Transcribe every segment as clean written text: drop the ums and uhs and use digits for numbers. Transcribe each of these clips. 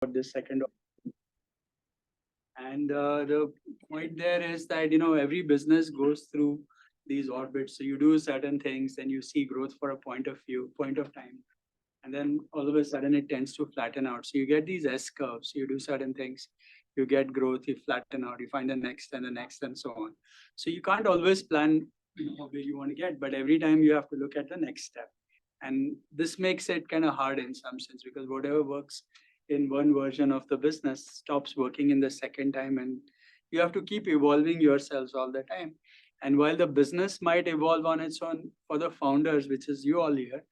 this second. And the point there is that, every business goes through these orbits. So you do certain things, then you see growth for a point of time. And then all of a sudden it tends to flatten out. So you get these S curves. You do certain things, you get growth, you flatten out, you find the next and the next and so on. So you can't always plan where you want to get, but every time you have to look at the next step. And this makes it kind of hard in some sense, because whatever works in one version of the business stops working in the second time, and you have to keep evolving yourselves all the time. And while the business might evolve on its own, for the founders, which is you all here,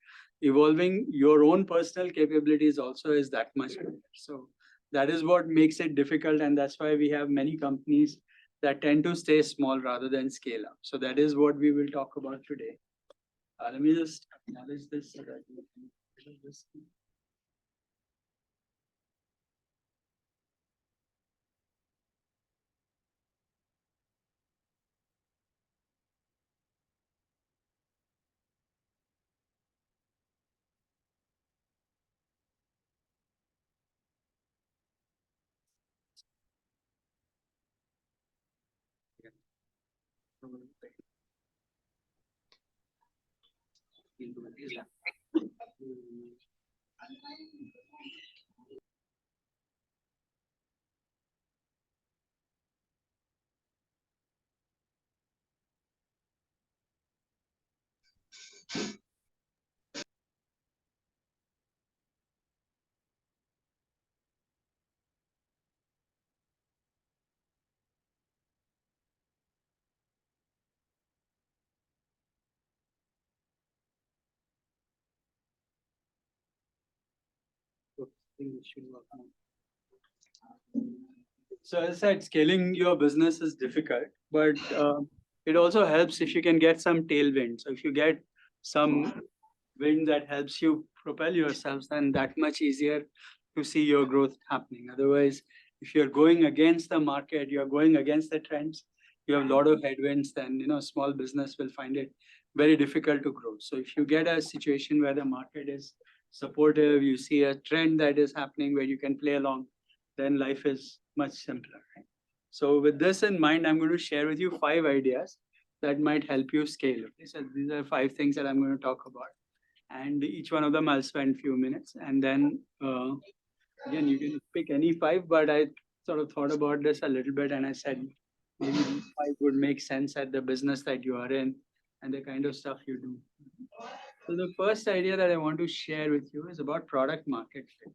evolving your own personal capabilities also is that much better. So that is what makes it difficult, and that's why we have many companies that tend to stay small rather than scale up. So that is what we will talk about today. Let me just acknowledge this so that you can this. So as I said, scaling your business is difficult, but it also helps if you can get some tailwind. So if you get some wind that helps you propel yourselves, then that much easier to see your growth happening. Otherwise, if you're going against the market, you're going against the trends, you have a lot of headwinds, then small business will find it very difficult to grow. So if you get a situation where the market is supportive, you see a trend that is happening where you can play along, then life is much simpler. Right? So with this in mind, I'm going to share with you 5 ideas that might help you scale. Okay? So these are 5 things that I'm going to talk about. And each one of them I'll spend a few minutes. And then again, you can pick any 5, but I sort of thought about this a little bit and I said, maybe these 5 would make sense at the business that you are in and the kind of stuff you do. So the first idea that I want to share with you is about product market fit.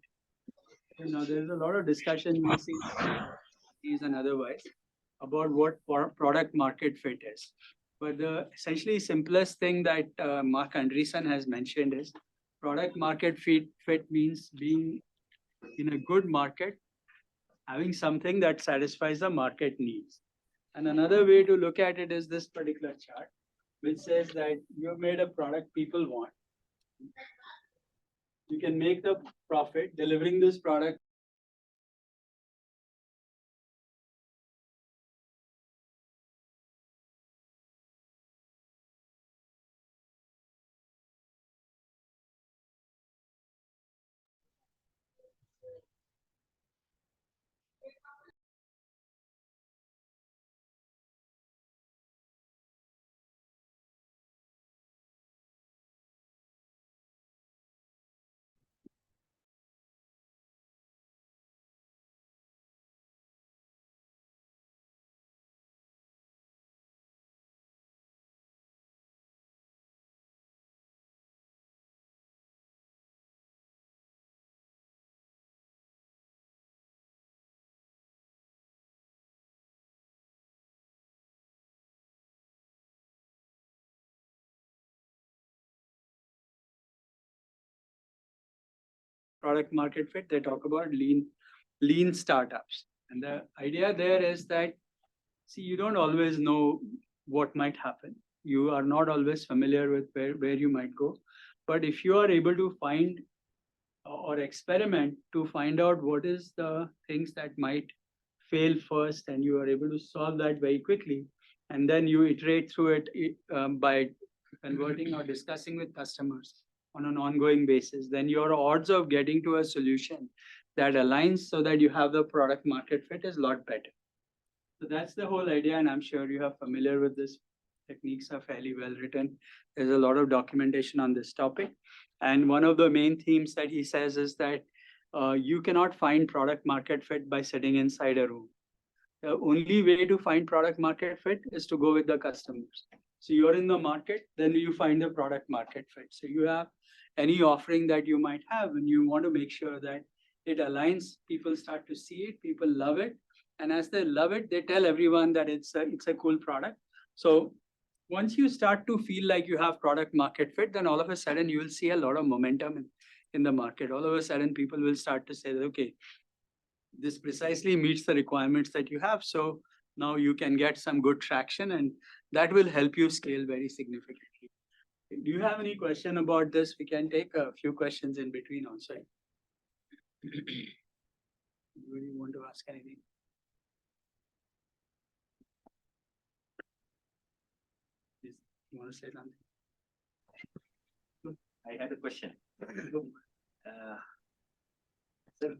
There's a lot of discussion we see these and otherwise about what product market fit is. But the essentially simplest thing that Mark Andreessen has mentioned is product market fit means being in a good market, having something that satisfies the market needs. And another way to look at it is this particular chart, which says that you've made a product people want. You can make the profit delivering this product. Product market fit, they talk about lean startups. And the idea there is that, see, you don't always know what might happen. You are not always familiar with where you might go. But if you are able to find or experiment to find out what is the things that might fail first, and you are able to solve that very quickly, and then you iterate through it by converting or discussing with customers on an ongoing basis, then your odds of getting to a solution that aligns so that you have the product market fit is a lot better. So that's the whole idea, and I'm sure you are familiar with this. Techniques are fairly well written. There's a lot of documentation on this topic. And one of the main themes that he says is that you cannot find product market fit by sitting inside a room. The only way to find product market fit is to go with the customers. So you're in the market, then you find the product market fit. So you have any offering that you might have, and you want to make sure that it aligns, people start to see it, people love it. And as they love it, they tell everyone that it's a cool product. So once you start to feel like you have product market fit, then all of a sudden you will see a lot of momentum in the market. All of a sudden people will start to say, okay, this precisely meets the requirements that you have. So now you can get some good traction, and that will help you scale very significantly. Do you have any question about this? We can take a few questions in between also. Anybody want to ask anything? Please, you want to say something? I had a question. Sir,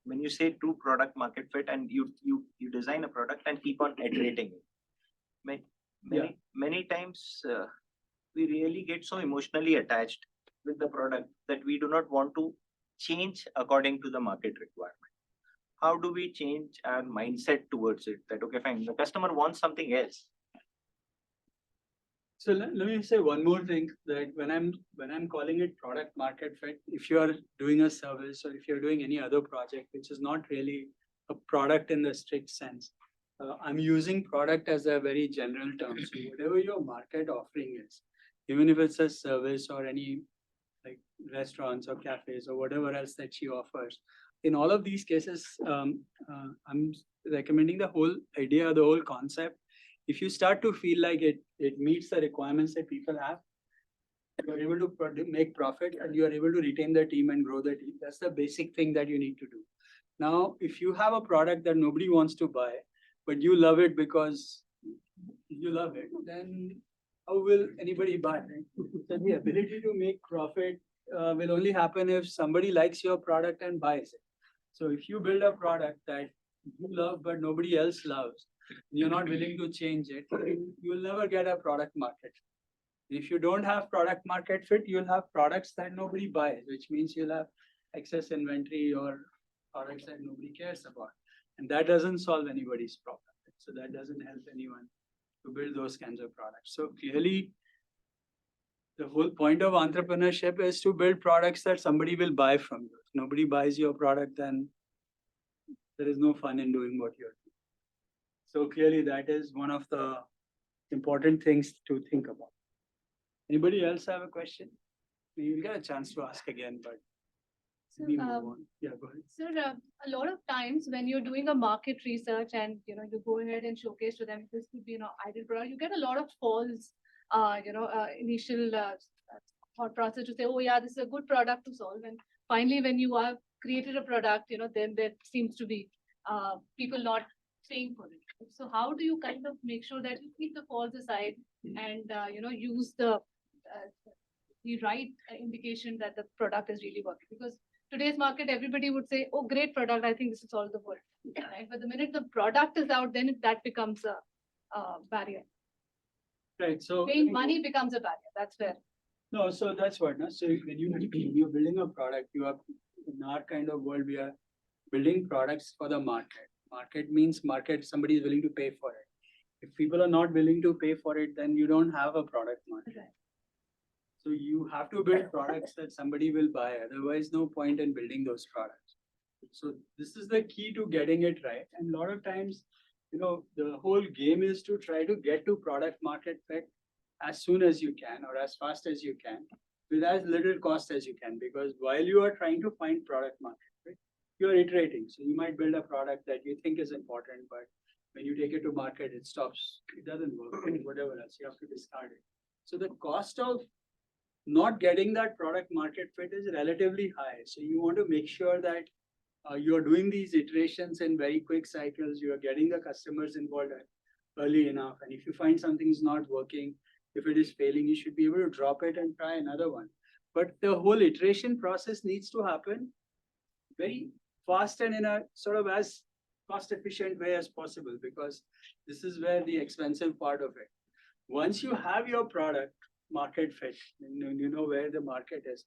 when you say true product market fit and you design a product and keep on iterating it, many times we really get so emotionally attached with the product that we do not want to change according to the market requirement. How do we change our mindset towards it? That okay, fine, the customer wants something else. So let me say one more thing, that when I'm calling it product market fit, if you are doing a service or if you're doing any other project which is not really a product in the strict sense, I'm using product as a very general term. So whatever your market offering is, even if it's a service or any like restaurants or cafes or whatever else that she offers, in all of these cases, I'm recommending the whole idea, the whole concept. If you start to feel like it meets the requirements that people have, you are able to make profit and you are able to retain the team and grow the team. That's the basic thing that you need to do. Now, if you have a product that nobody wants to buy, but you love it because you love it, then how will anybody buy it? So the ability to make profit will only happen if somebody likes your product and buys it. So if you build a product that you love but nobody else loves, you're not willing to change it, you will never get a product market. If you don't have product market fit, you'll have products that nobody buys, which means you'll have excess inventory or products that nobody cares about. And that doesn't solve anybody's problem. So that doesn't help anyone to build those kinds of products. So clearly, the whole point of entrepreneurship is to build products that somebody will buy from you. If nobody buys your product, then there is no fun in doing what you're doing. So clearly that is one of the important things to think about. Anybody else have a question? You'll get a chance to ask again, but we move on. Yeah, go ahead. Sir, a lot of times when you're doing a market research and you go ahead and showcase to them this could be ideal product, you get a lot of false initial thought process to say, oh yeah, this is a good product to solve. And finally, when you have created a product, then there seems to be people not paying for it. So how do you kind of make sure that you keep the false aside and use the right indication that the product is really working? Because today's market, everybody would say, oh, great product, I think this is all the world. Right? But the minute the product is out, then that becomes a barrier. Right. So paying money becomes a barrier. That's where. No, so that's what. No? So when you're building a product, you are in our kind of world, we are building products for the market. Market means market, somebody is willing to pay for it. If people are not willing to pay for it, then you don't have a product market. Right. So you have to build products that somebody will buy. Otherwise, no point in building those products. So this is the key to getting it right. And a lot of times, the whole game is to try to get to product market fit as soon as you can or as fast as you can with as little cost as you can. Because while you are trying to find product market fit, you are iterating. So you might build a product that you think is important, but when you take it to market, it stops. It doesn't work. Whatever else, you have to discard it. So the cost of not getting that product market fit is relatively high. So you want to make sure that you're doing these iterations in very quick cycles. You are getting the customers involved early enough. And if you find something is not working, if it is failing, you should be able to drop it and try another one. But the whole iteration process needs to happen very fast and in a sort of as cost efficient way as possible, because this is where the expensive part of it. Once you have your product market fit, and you know where the market is,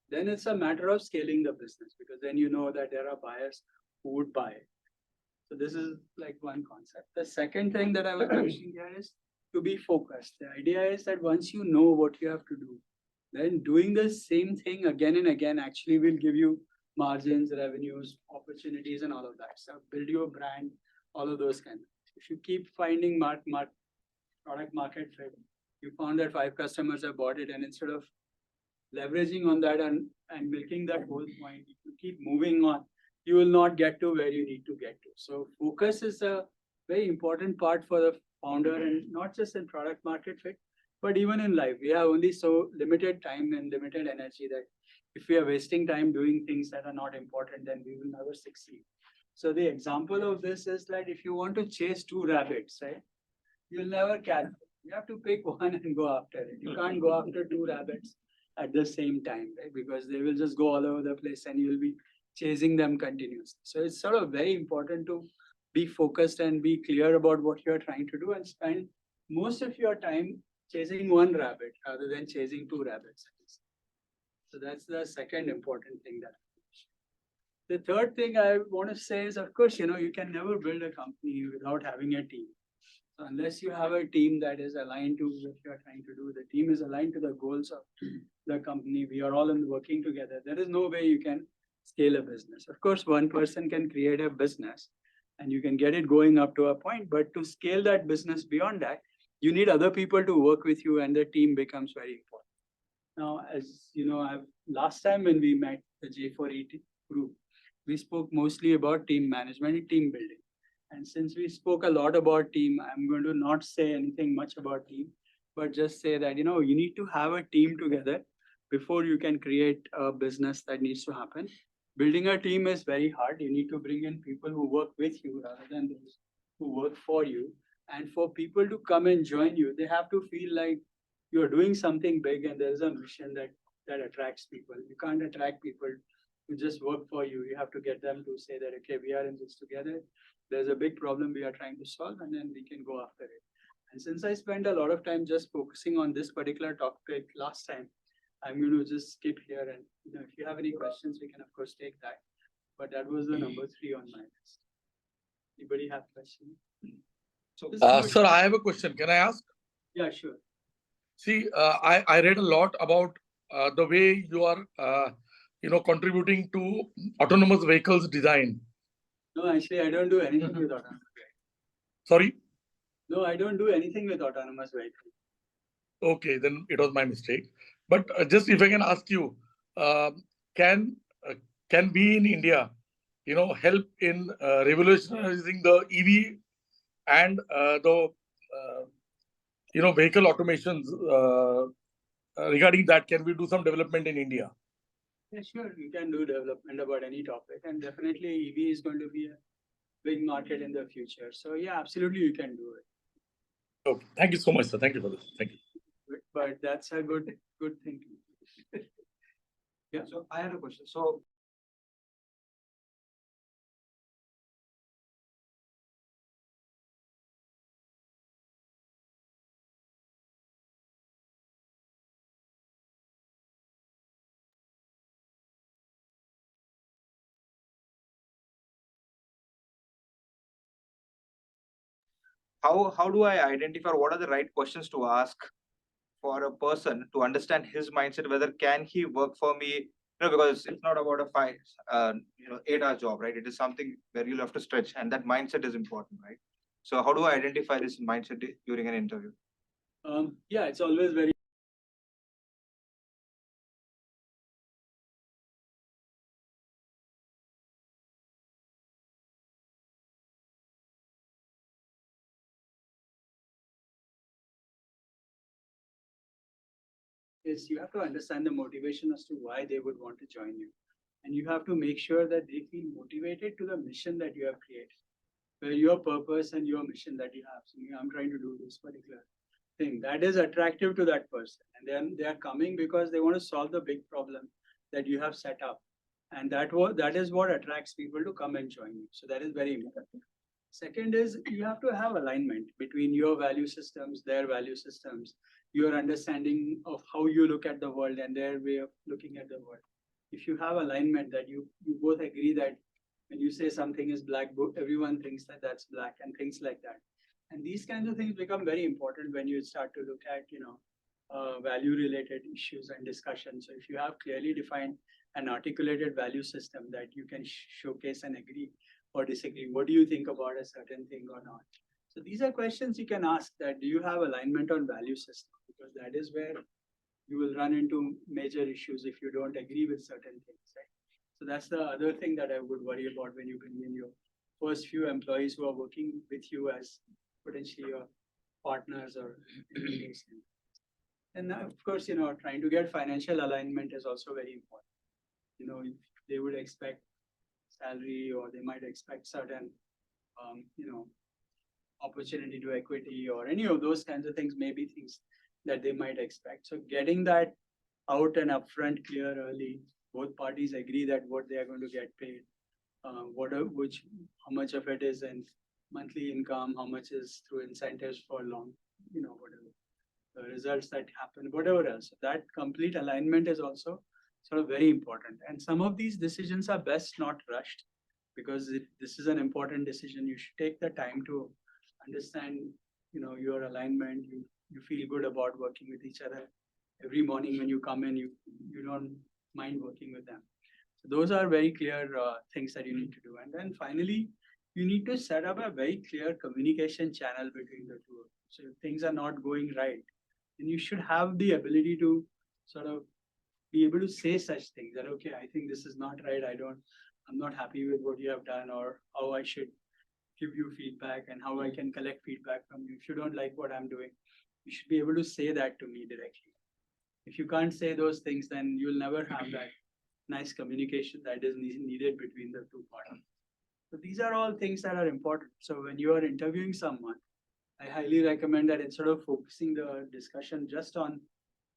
then it's a matter of scaling the business, because then you know that there are buyers who would buy it. So this is like one concept. The second thing that I was mentioning here is to be focused. The idea is that once you know what you have to do, then doing the same thing again and again actually will give you margins, revenues, opportunities, and all of that. So build your brand, all of those kind of things. If you keep finding product market fit, you found that 5 customers have bought it, and instead of leveraging on that and making that whole point, if you keep moving on, you will not get to where you need to get to. So focus is a very important part for the founder, and not just in product market fit, but even in life. We have only so limited time and limited energy that if we are wasting time doing things that are not important, then we will never succeed. So the example of this is that if you want to chase 2 rabbits, right, you'll never catch them. You have to pick one and go after it. You can't go after 2 rabbits at the same time, right? Because they will just go all over the place and you'll be chasing them continuously. So it's sort of very important to be focused and be clear about what you're trying to do, and spend most of your time chasing 1 rabbit rather than chasing 2 rabbits. So that's the second important thing that I mentioned. The third thing I want to say is, of course, you can never build a company without having a team. So unless you have a team that is aligned to what you're trying to do, the team is aligned to the goals of the company, we are all working together, there is no way you can scale a business. Of course, one person can create a business and you can get it going up to a point, but to scale that business beyond that, you need other people to work with you, and the team becomes very important. Now, as you know, last time when we met the J4E group, we spoke mostly about team management and team building. And since we spoke a lot about team, I'm going to not say anything much about team, but just say that, you need to have a team together before you can create a business that needs to happen. Building a team is very hard. You need to bring in people who work with you rather than those who work for you. And for people to come and join you, they have to feel like you're doing something big and there's a mission that attracts people. You can't attract people to just work for you. You have to get them to say that, okay, we are in this together. There's a big problem we are trying to solve, and then we can go after it. And since I spent a lot of time just focusing on this particular topic last time, I'm going to just skip here. And if you have any questions, we can of course take that. But that was the number 3 on my list. Anybody have questions? So, sir, I have a question. Can I ask? Yeah, sure. See, I read a lot about the way you are, contributing to autonomous vehicles design. No, actually, I don't do anything with autonomous vehicles. Sorry? No, I don't do anything with autonomous vehicles. Okay, then it was my mistake. But just if I can ask you, can we in India, help in revolutionizing the EV and the vehicle automations? Regarding that, can we do some development in India? Yeah, sure. You can do development about any topic, and definitely EV is going to be a big market in the future. So yeah, absolutely, you can do it. Okay, thank you so much, sir. Thank you for this. Thank you. But that's a good thing. Yeah. So I have a question. So how do I identify what are the right questions to ask for a person to understand his mindset, whether can he work for me? Because it's not about a 8-hour job, right? It is something where you'll have to stretch, and that mindset is important, right? So how do I identify this mindset during an interview? Yeah, it's always very is you have to understand the motivation as to why they would want to join you. And you have to make sure that they feel motivated to the mission that you have created, where your purpose and your mission that you have. So I'm trying to do this particular thing that is attractive to that person. And then they are coming because they want to solve the big problem that you have set up. And that is what attracts people to come and join you. So that is very important. Second is you have to have alignment between your value systems, their value systems, your understanding of how you look at the world and their way of looking at the world. If you have alignment that you both agree that when you say something is black, everyone thinks that that's black and things like that. And these kinds of things become very important when you start to look at, value related issues and discussions. So if you have clearly defined an articulated value system that you can showcase and agree or disagree, what do you think about a certain thing or not? So these are questions you can ask, that do you have alignment on value system? Because that is where you will run into major issues if you don't agree with certain things, right? So that's the other thing that I would worry about when you bring in your first few employees who are working with you as potentially your partners or things. And of course, trying to get financial alignment is also very important. If they would expect salary, or they might expect certain, opportunity to equity or any of those kinds of things, maybe things that they might expect. So getting that out and upfront, clear early, both parties agree that what they are going to get paid, how much of it is in monthly income, how much is through incentives for long, whatever the results that happen, whatever else. So that complete alignment is also sort of very important. And some of these decisions are best not rushed, because this is an important decision. You should take the time to understand, your alignment. You feel good about working with each other. Every morning when you come in, you don't mind working with them. So those are very clear things that you need to do. And then finally, you need to set up a very clear communication channel between the two. So if things are not going right, then you should have the ability to sort of be able to say such things that, okay, I think this is not right. I'm not happy with what you have done, or how I should give you feedback and how I can collect feedback from you. If you don't like what I'm doing, you should be able to say that to me directly. If you can't say those things, then you'll never have that nice communication that is needed between the two parties. So these are all things that are important. So when you are interviewing someone, I highly recommend that instead of focusing the discussion just on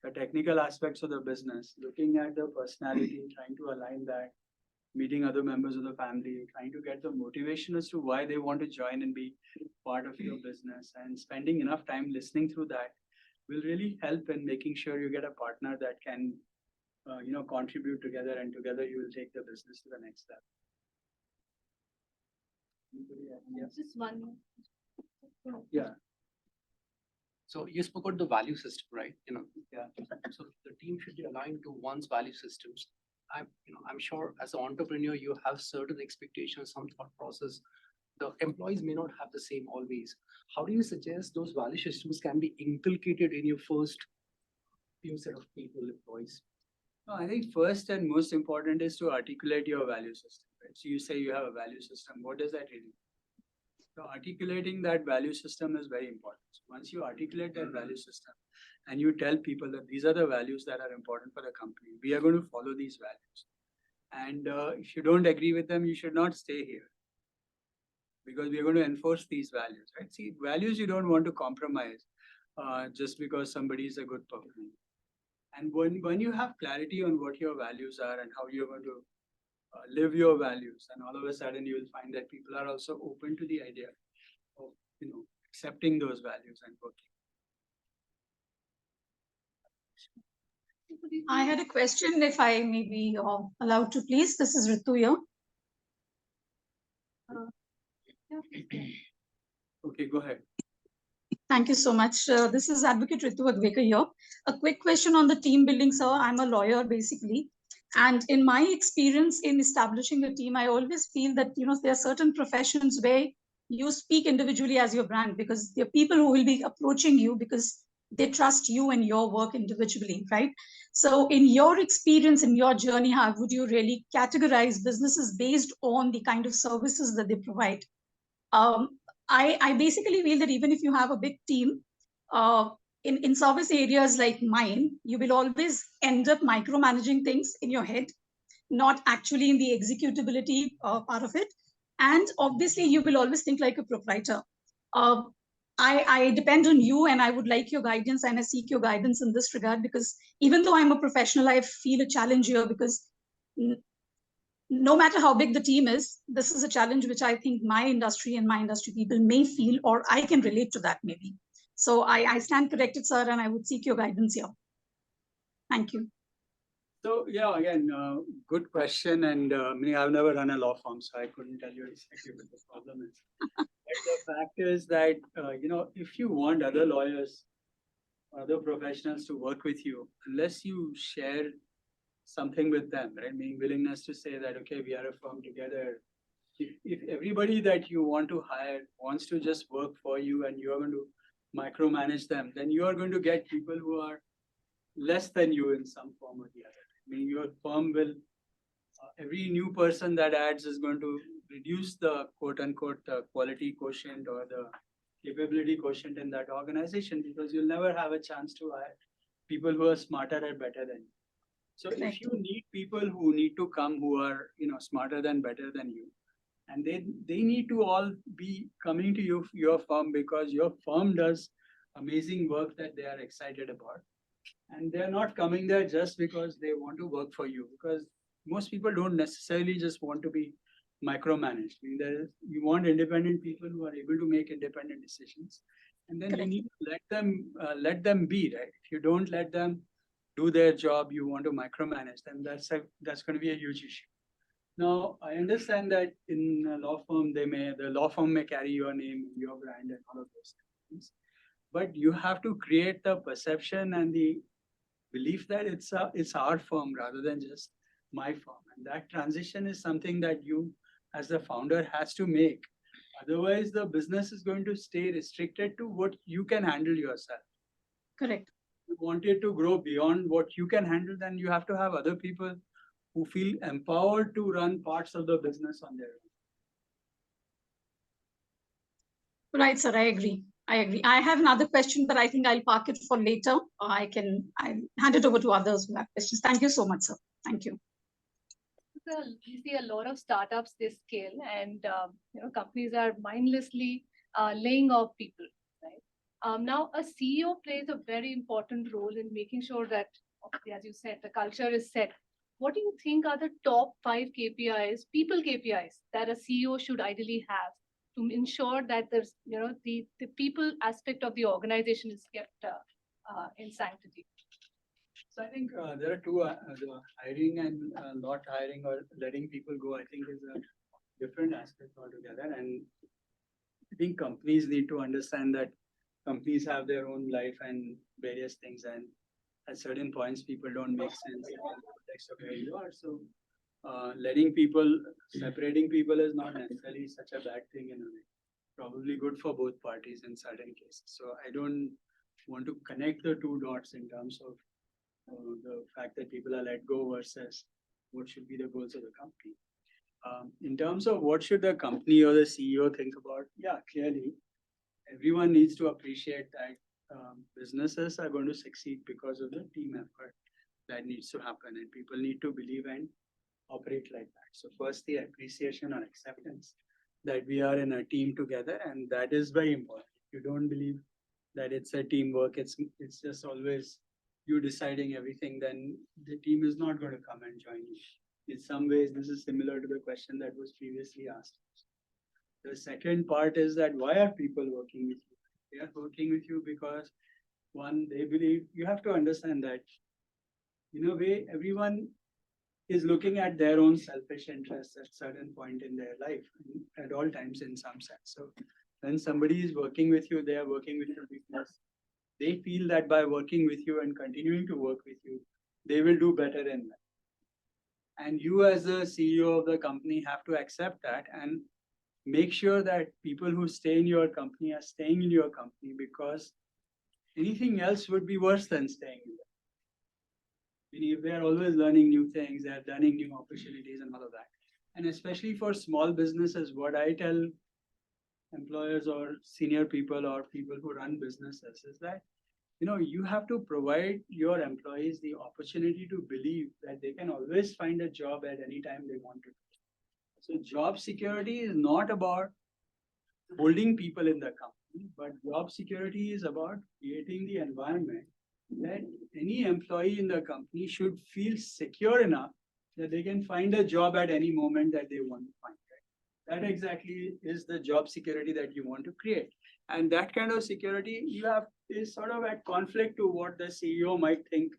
the technical aspects of the business, looking at the personality, trying to align that, meeting other members of the family, trying to get the motivation as to why they want to join and be part of your business, and spending enough time listening through that will really help in making sure you get a partner that can, contribute together, and together you will take the business to the next step. Just one more. Yeah. So you spoke about the value system, right? Yeah. So the team should be aligned to one's value systems. I'm sure as an entrepreneur, you have certain expectations, some thought process. The employees may not have the same always. How do you suggest those value systems can be inculcated in your first few set of people, employees? No, I think first and most important is to articulate your value system. Right? So you say you have a value system. What does that really mean? So articulating that value system is very important. So once you articulate that value system and you tell people that these are the values that are important for the company, we are going to follow these values. And if you don't agree with them, you should not stay here, because we are going to enforce these values, right? See, values you don't want to compromise just because somebody is a good performer. And when you have clarity on what your values are and how you're going to live your values, and all of a sudden you will find that people are also open to the idea of accepting those values and working. I had a question, if I may be allowed to, please. This is Ritu here. Okay, go ahead. Thank you so much. This is Advocate Ritu Advekar here. A quick question on the team building, sir. I'm a lawyer, basically. And in my experience in establishing a team, I always feel that, there are certain professions where you speak individually as your brand, because there are people who will be approaching you because they trust you and your work individually, right? So in your experience, in your journey, how would you really categorize businesses based on the kind of services that they provide? I basically feel that even if you have a big team, in service areas like mine, you will always end up micromanaging things in your head, not actually in the executability part of it. And obviously, you will always think like a proprietor. I depend on you, and I would like your guidance, and I seek your guidance in this regard, because even though I'm a professional, I feel a challenge here, because no matter how big the team is, this is a challenge which I think my industry and my industry people may feel, or I can relate to that maybe. So I stand corrected, sir, and I would seek your guidance here. Thank you. So yeah, again, good question. And I mean, I've never run a law firm, so I couldn't tell you exactly what the problem is. But the fact is that if you want other lawyers, other professionals to work with you, unless you share something with them, right? Meaning willingness to say that, okay, we are a firm together. If everybody that you want to hire wants to just work for you and you are going to micromanage them, then you are going to get people who are less than you in some form or the other. I mean, your firm will, every new person that adds is going to reduce the quote unquote quality quotient or the capability quotient in that organization, because you'll never have a chance to hire people who are smarter and better than you. So if you need people who need to come who are smarter than better than you, and they need to all be coming to your firm because your firm does amazing work that they are excited about, and they're not coming there just because they want to work for you, because most people don't necessarily just want to be micromanaged. I mean, you want independent people who are able to make independent decisions, and then you need to let them be, right? If you don't let them do their job, you want to micromanage them, that's going to be a huge issue. Now, I understand that in a law firm, the law firm may carry your name, your brand, and all of those things. But you have to create the perception and the belief that it's our firm rather than just my firm. And that transition is something that you, as the founder, has to make. Otherwise, the business is going to stay restricted to what you can handle yourself. Correct. If you want it to grow beyond what you can handle, then you have to have other people who feel empowered to run parts of the business on their own. Right, sir. I agree. I have another question, but I think I'll park it for later. I'll hand it over to others who have questions. Thank you so much, sir. Thank you. We see a lot of startups, they scale, and companies are mindlessly laying off people, right? Now, a CEO plays a very important role in making sure that, as you said, the culture is set. What do you think are the top 5 KPIs, people KPIs, that a CEO should ideally have to ensure that there's, the people aspect of the organization is kept in sanctity? So I think there are two, the hiring and not hiring or letting people go, I think is a different aspect altogether. And I think companies need to understand that companies have their own life and various things. And at certain points, people don't make sense in the context of where you are. So separating people is not necessarily such a bad thing in a way. Probably good for both parties in certain cases. So I don't want to connect the two dots in terms of the fact that people are let go versus what should be the goals of the company. In terms of what should the company or the CEO think about, yeah, clearly, everyone needs to appreciate that businesses are going to succeed because of the team effort that needs to happen, and people need to believe and operate like that. So first, the appreciation or acceptance that we are in a team together, and that is very important. If you don't believe that it's a teamwork, it's just always you deciding everything, then the team is not going to come and join you. In some ways, this is similar to the question that was previously asked. The second part is that why are people working with you? They are working with you because, one, they believe, you have to understand that in a way, everyone is looking at their own selfish interests at certain point in their life at all times in some sense. So when somebody is working with you, they are working with you because they feel that by working with you and continuing to work with you, they will do better in life. And you as the CEO of the company have to accept that and make sure that people who stay in your company are staying in your company, because anything else would be worse than staying in there. If they are always learning new things, they are learning new opportunities and all of that. And especially for small businesses, what I tell employers or senior people or people who run businesses is that, you have to provide your employees the opportunity to believe that they can always find a job at any time they want to. So job security is not about holding people in the company, but job security is about creating the environment that any employee in the company should feel secure enough that they can find a job at any moment that they want to find. Right? That exactly is the job security that you want to create. And that kind of security you have is sort of at conflict to what the CEO might think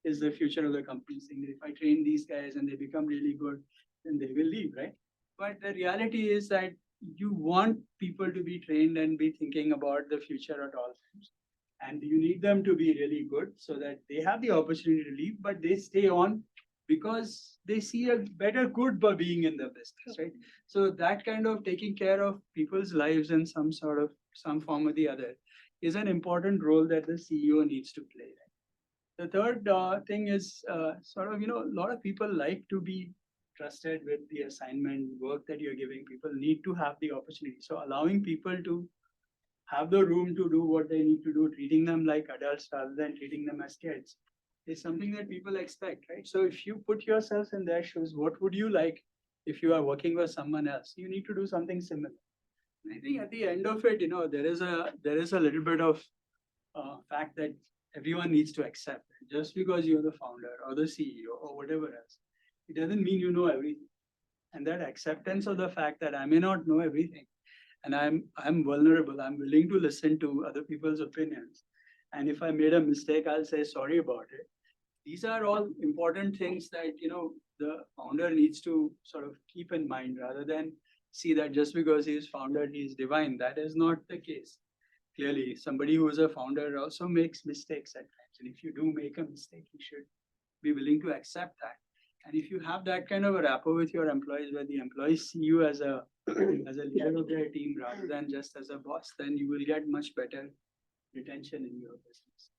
is the future of the company. Saying if I train these guys and they become really good, then they will leave, right? But the reality is that you want people to be trained and be thinking about the future at all times. And you need them to be really good so that they have the opportunity to leave, but they stay on because they see a better good by being in the business, right? So that kind of taking care of people's lives in some form or the other is an important role that the CEO needs to play. The third thing is a lot of people like to be trusted with the assignment work that you're giving. People need to have the opportunity. So allowing people to have the room to do what they need to do, treating them like adults rather than treating them as kids, is something that people expect, right? So if you put yourself in their shoes, what would you like if you are working with someone else? You need to do something similar. And I think at the end of it, there is a little bit of fact that everyone needs to accept. Just because you're the founder or the CEO or whatever else, it doesn't mean you know everything. And that acceptance of the fact that I may not know everything, and I'm vulnerable. I'm willing to listen to other people's opinions. And if I made a mistake, I'll say sorry about it. These are all important things that the founder needs to sort of keep in mind rather than see that just because he's founder, he's divine. That is not the case. Clearly, somebody who is a founder also makes mistakes at times. And if you do make a mistake, you should be willing to accept that. And if you have that kind of a rapport with your employees, where the employees see you as a leader of their team rather than just as a boss, then you will get much better retention in your business.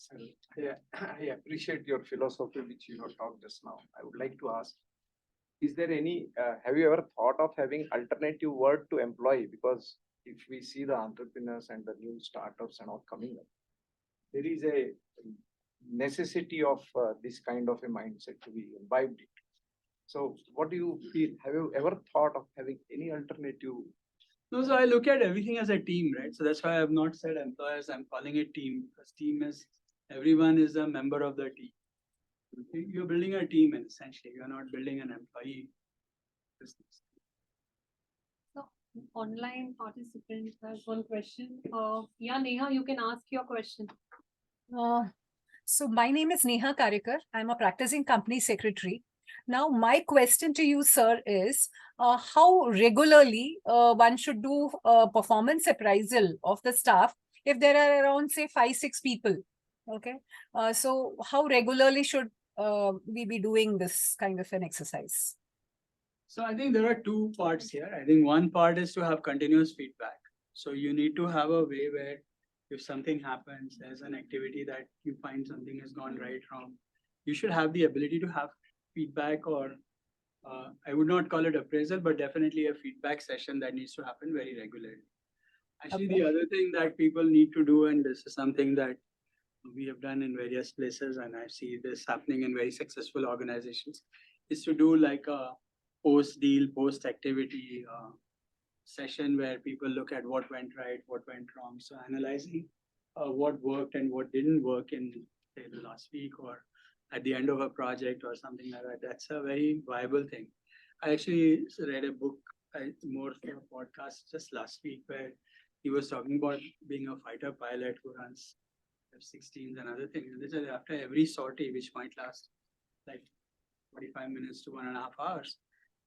So, yeah, I appreciate your philosophy, which you have talked just now. I would like to ask, is there any, have you ever thought of having alternative word to employee? Because if we see the entrepreneurs and the new startups and all coming up, there is a necessity of this kind of a mindset to be imbibed. So what do you feel? Have you ever thought of having any alternative? No, so I look at everything as a team, right? So that's why I have not said employers, I'm calling it team, because team is, everyone is a member of the team. You're building a team, and essentially, you're not building an employee business. So online participant has one question. Yeah, Neha, you can ask your question. So my name is Neha Karikar. I'm a practicing company secretary. Now, my question to you, sir, is how regularly one should do performance appraisal of the staff if there are around, say, 5-6 people. Okay. So how regularly should we be doing this kind of an exercise? So I think there are two parts here. I think one part is to have continuous feedback. So you need to have a way where if something happens, there's an activity that you find something has gone right, wrong, you should have the ability to have feedback, or I would not call it appraisal, but definitely a feedback session that needs to happen very regularly. Actually, the other thing that people need to do, and this is something that we have done in various places, and I see this happening in very successful organizations, is to do like a post-deal, post-activity session where people look at what went right, what went wrong. So analyzing what worked and what didn't work in, say, the last week or at the end of a project or something like that. That's a very viable thing. I actually read a book, more for a podcast just last week, where he was talking about being a fighter pilot who runs F-16s and other things. And they said after every sortie, which might last like 45 minutes to 1.5 hours,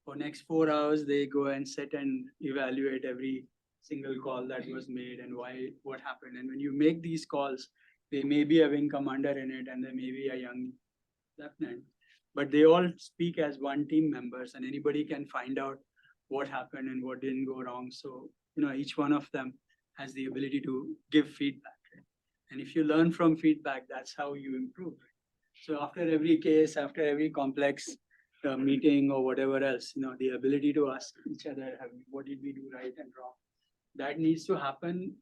for next 4 hours, they go and sit and evaluate every single call that was made and why, what happened. And when you make these calls, they may be a wing commander in it and there may be a young lieutenant, but they all speak as one team members, and anybody can find out what happened and what didn't go wrong. So, each one of them has the ability to give feedback. Right? And if you learn from feedback, that's how you improve. So after every case, after every complex meeting or whatever else, the ability to ask each other, what did we do right and wrong? That needs to happen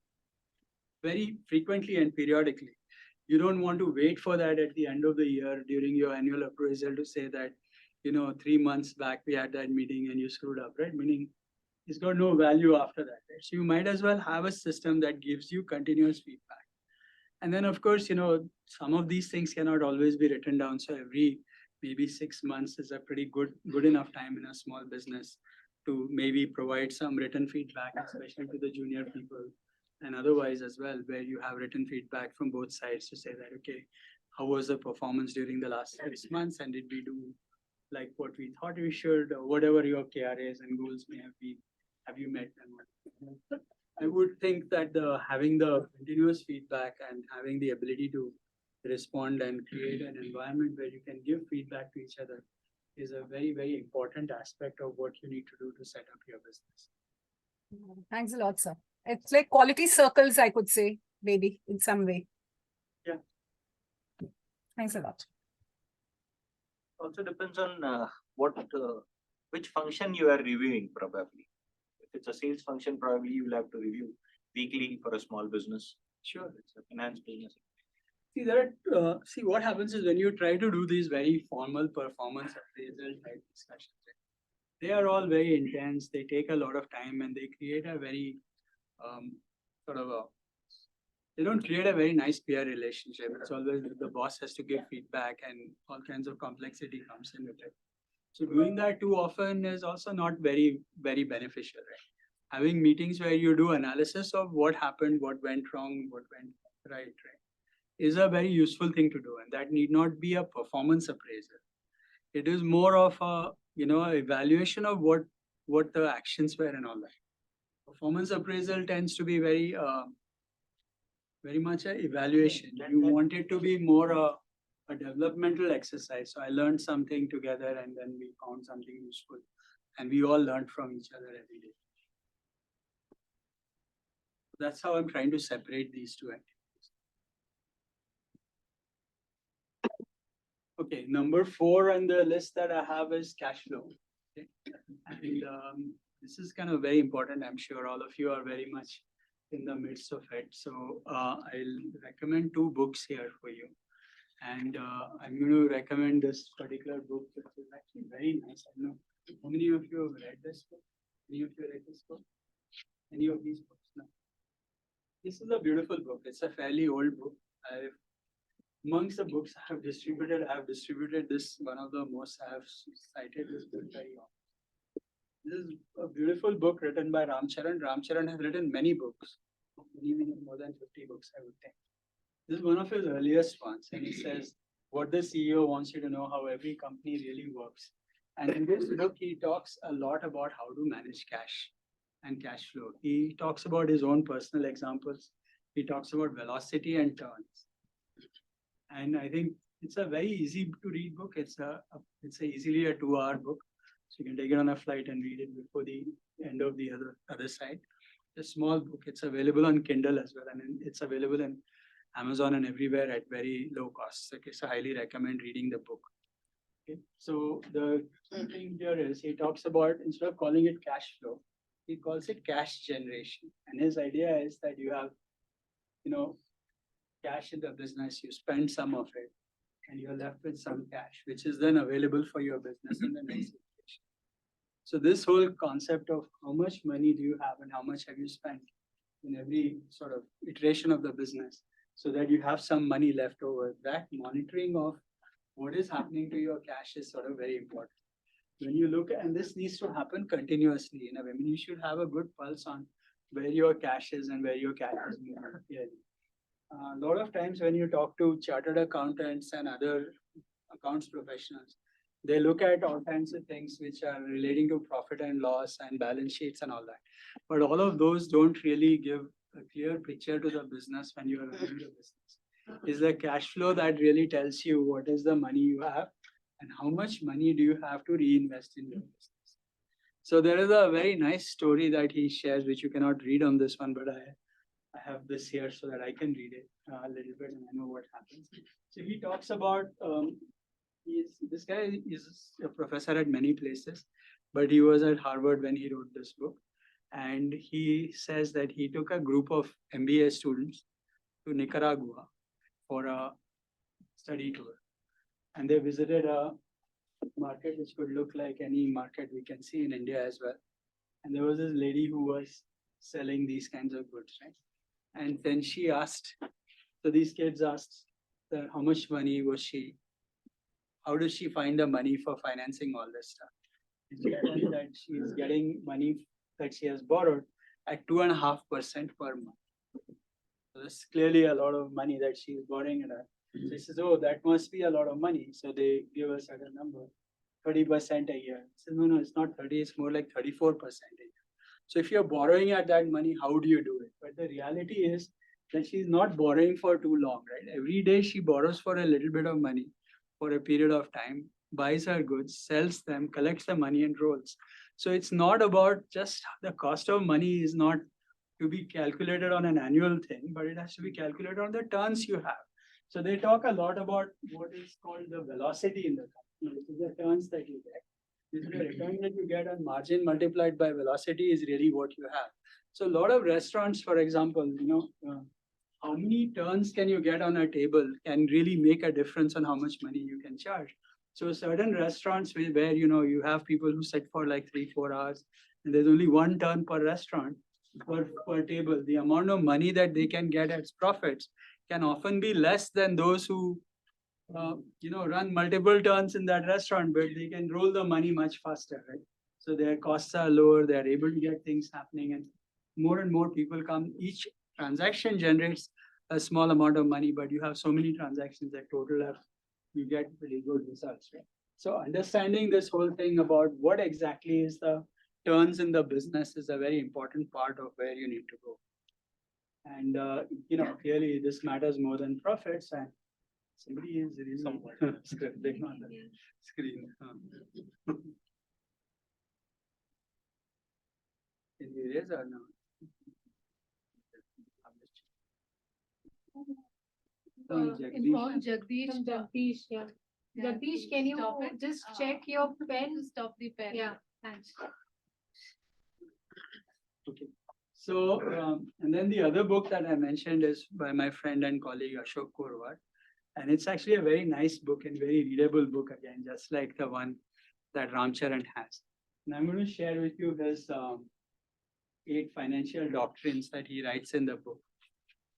very frequently and periodically. You don't want to wait for that at the end of the year during your annual appraisal to say that, 3 months back we had that meeting and you screwed up, right? Meaning it's got no value after that, right? So you might as well have a system that gives you continuous feedback. And then of course, some of these things cannot always be written down. So every maybe 6 months is a pretty good enough time in a small business to maybe provide some written feedback, especially to the junior people and otherwise as well, where you have written feedback from both sides to say that, okay, how was the performance during the last 6 months and did we do like what we thought we should, or whatever your KRAs and goals may have been, have you met them? I would think that having the continuous feedback and having the ability to respond and create an environment where you can give feedback to each other is a very, very important aspect of what you need to do to set up your business. Thanks a lot, sir. It's like quality circles, I could say, maybe in some way. Yeah. Thanks a lot. Also depends on which function you are reviewing probably. If it's a sales function, probably you will have to review weekly for a small business. Sure. It's a finance business. See, what happens is when you try to do these very formal performance appraisal type discussions, they are all very intense. They take a lot of time and they create a very they don't create a very nice peer relationship. It's always the boss has to give feedback and all kinds of complexity comes in with it. So doing that too often is also not very, very beneficial, right? Having meetings where you do analysis of what happened, what went wrong, what went right, is a very useful thing to do. And that need not be a performance appraisal. It is more of a, evaluation of what the actions were and all that. Performance appraisal tends to be very much an evaluation. You want it to be more a developmental exercise. So I learned something together and then we found something useful and we all learned from each other every day. That's how I'm trying to separate these two activities. Okay, number 4 on the list that I have is cash flow. Okay. And this is kind of very important. I'm sure all of you are very much in the midst of it. So I'll recommend 2 books here for you. And I'm going to recommend this particular book, which is actually very nice. I don't know how many of you have read this book? Any of you read this book? Any of these books? No. This is a beautiful book. It's a fairly old book. Amongst the books I have distributed this, one of the most I have cited this book very often. This is a beautiful book written by Ram Charan. Ram Charan has written many books, many more than 50 books, I would think. This is one of his earliest ones, and he says, what the CEO wants you to know, how every company really works. And in this book, he talks a lot about how to manage cash and cash flow. He talks about his own personal examples. He talks about velocity and turns. And I think it's a very easy to read book. It's easily a 2-hour book. So you can take it on a flight and read it before the end of the other side. It's a small book. It's available on Kindle as well. And it's available in Amazon and everywhere at very low cost. Okay, so I highly recommend reading the book. Okay. So the thing here is he talks about, instead of calling it cash flow, he calls it cash generation. And his idea is that you have, cash in the business, you spend some of it, and you're left with some cash, which is then available for your business in the next situation. So this whole concept of how much money do you have and how much have you spent in every sort of iteration of the business, so that you have some money left over, that monitoring of what is happening to your cash is sort of very important. When you look at, and this needs to happen continuously in a way, you should have a good pulse on where your cash is and where your cash is moving. A lot of times when you talk to chartered accountants and other accounts professionals, they look at all kinds of things which are relating to profit and loss and balance sheets and all that. But all of those don't really give a clear picture to the business when you are running the business. It's the cash flow that really tells you what is the money you have and how much money do you have to reinvest in your business. So there is a very nice story that he shares, which you cannot read on this one, but I have this here so that I can read it a little bit and I know what happens. So he talks about, this guy is a professor at many places, but he was at Harvard when he wrote this book. And he says that he took a group of MBA students to Nicaragua for a study tour. And they visited a market which could look like any market we can see in India as well. And there was this lady who was selling these kinds of goods, right? And then she asked, so these kids asked how much money was she, how does she find the money for financing all this stuff? She says that she is getting money that she has borrowed at 2.5% per month. So that's clearly a lot of money that she is borrowing at. So she says, oh, that must be a lot of money. So they give a certain number, 30% a year. I said, no, no, it's not 30, it's more like 34% a year. So if you're borrowing at that money, how do you do it? But the reality is that she's not borrowing for too long, right? Every day she borrows for a little bit of money for a period of time, buys her goods, sells them, collects the money and rolls. So it's not about just the cost of money is not to be calculated on an annual thing, but it has to be calculated on the turns you have. So they talk a lot about what is called the velocity in the company, which is the turns that you get. This is the return that you get on margin multiplied by velocity is really what you have. So a lot of restaurants, for example, how many turns can you get on a table can really make a difference on how much money you can charge. So certain restaurants where you have people who sit for like 3-4 hours and there's only one turn per restaurant per table, the amount of money that they can get as profits can often be less than those who run multiple turns in that restaurant, but they can roll the money much faster, right? So their costs are lower, they're able to get things happening, and more people come. Each transaction generates a small amount of money, but you have so many transactions that total up, you get really good results, right? So understanding this whole thing about what exactly is the turns in the business is a very important part of where you need to go. And clearly this matters more than profits, and somebody is really scribbling on the screen. Can you erase or no? Inform Jagdish. Jagdish, yeah. Jagdish, can you Stop it? just check your pen? Stop the pen. Yeah, thanks. Okay. So, and then the other book that I mentioned is by my friend and colleague Ashok Korwar. And it's actually a very nice book and very readable book again, just like the one that Ramcharan has. And I'm going to share with you his 8 financial doctrines that he writes in the book.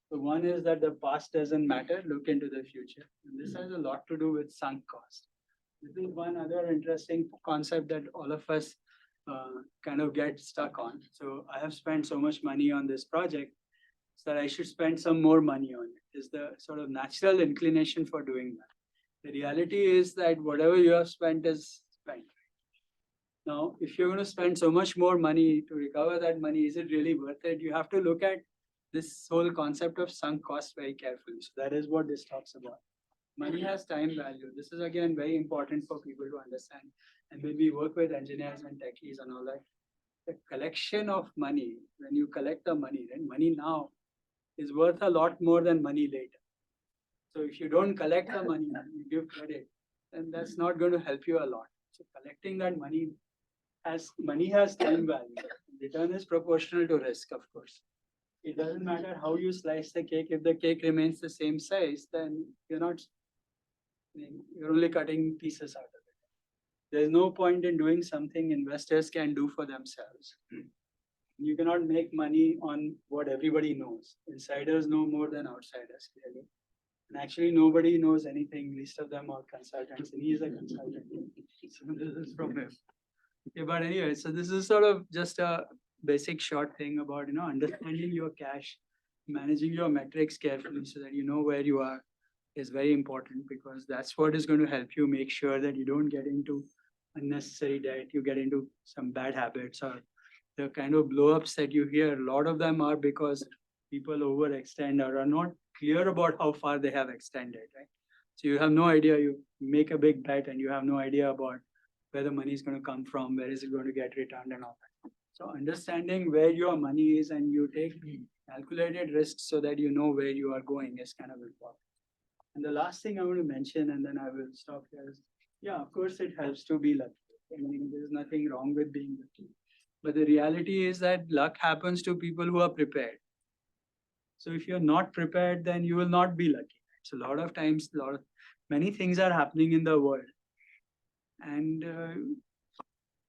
So one is that the past doesn't matter, look into the future. And this has a lot to do with sunk cost. This is one other interesting concept that all of us kind of get stuck on. So I have spent so much money on this project, so that I should spend some more money on it. Is the sort of natural inclination for doing that. The reality is that whatever you have spent is spent. Now, if you're going to spend so much more money to recover that money, is it really worth it? You have to look at this whole concept of sunk cost very carefully. So that is what this talks about. Money has time value. This is again very important for people to understand. And when we work with engineers and techies and all that, the collection of money, when you collect the money, then money now is worth a lot more than money later. So if you don't collect the money, you give credit, then that's not going to help you a lot. So collecting that money has time value. Return is proportional to risk, of course. It doesn't matter how you slice the cake. If the cake remains the same size, then you're only cutting pieces out of it. There's no point in doing something investors can do for themselves. You cannot make money on what everybody knows. Insiders know more than outsiders, clearly. And actually, nobody knows anything, least of them are consultants, and he is a consultant. So this is from him. Okay, but anyway, so this is sort of just a basic short thing about, understanding your cash, managing your metrics carefully so that you know where you are is very important, because that's what is going to help you make sure that you don't get into unnecessary debt, you get into some bad habits, or the kind of blow-ups that you hear, a lot of them are because people overextend or are not clear about how far they have extended, right? So you have no idea, you make a big bet and you have no idea about where the money is going to come from, where is it going to get returned and all that. So understanding where your money is and you take calculated risks so that you know where you are going is kind of important. And the last thing I want to mention, and then I will stop here, is, yeah, of course it helps to be lucky. I mean, there's nothing wrong with being lucky. But the reality is that luck happens to people who are prepared. So if you're not prepared, then you will not be lucky. So a lot of times, many things are happening in the world. And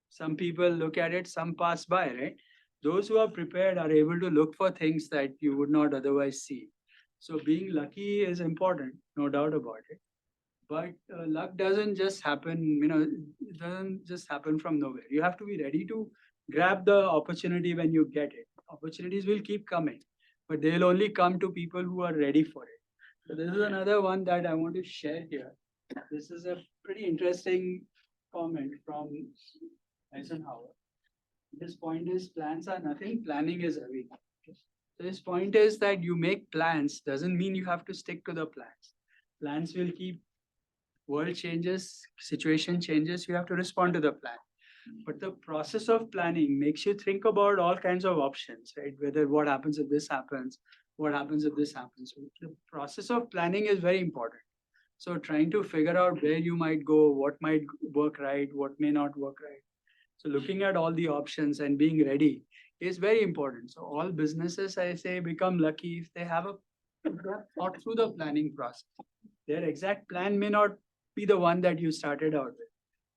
some people look at it, some pass by, right? Those who are prepared are able to look for things that you would not otherwise see. So being lucky is important, no doubt about it. But luck doesn't just happen, it doesn't just happen from nowhere. You have to be ready to grab the opportunity when you get it. Opportunities will keep coming, but they will only come to people who are ready for it. So this is another one that I want to share here. This is a pretty interesting comment from Eisenhower. His point is plans are nothing, planning is everything. So his point is that you make plans doesn't mean you have to stick to the plans. Plans will keep, world changes, situation changes, you have to respond to the plan. But the process of planning makes you think about all kinds of options, right? Whether what happens if this happens, what happens if this happens. So the process of planning is very important. So trying to figure out where you might go, what might work right, what may not work right. So looking at all the options and being ready is very important. So all businesses, I say, become lucky if they have thought through the planning process. Their exact plan may not be the one that you started out with.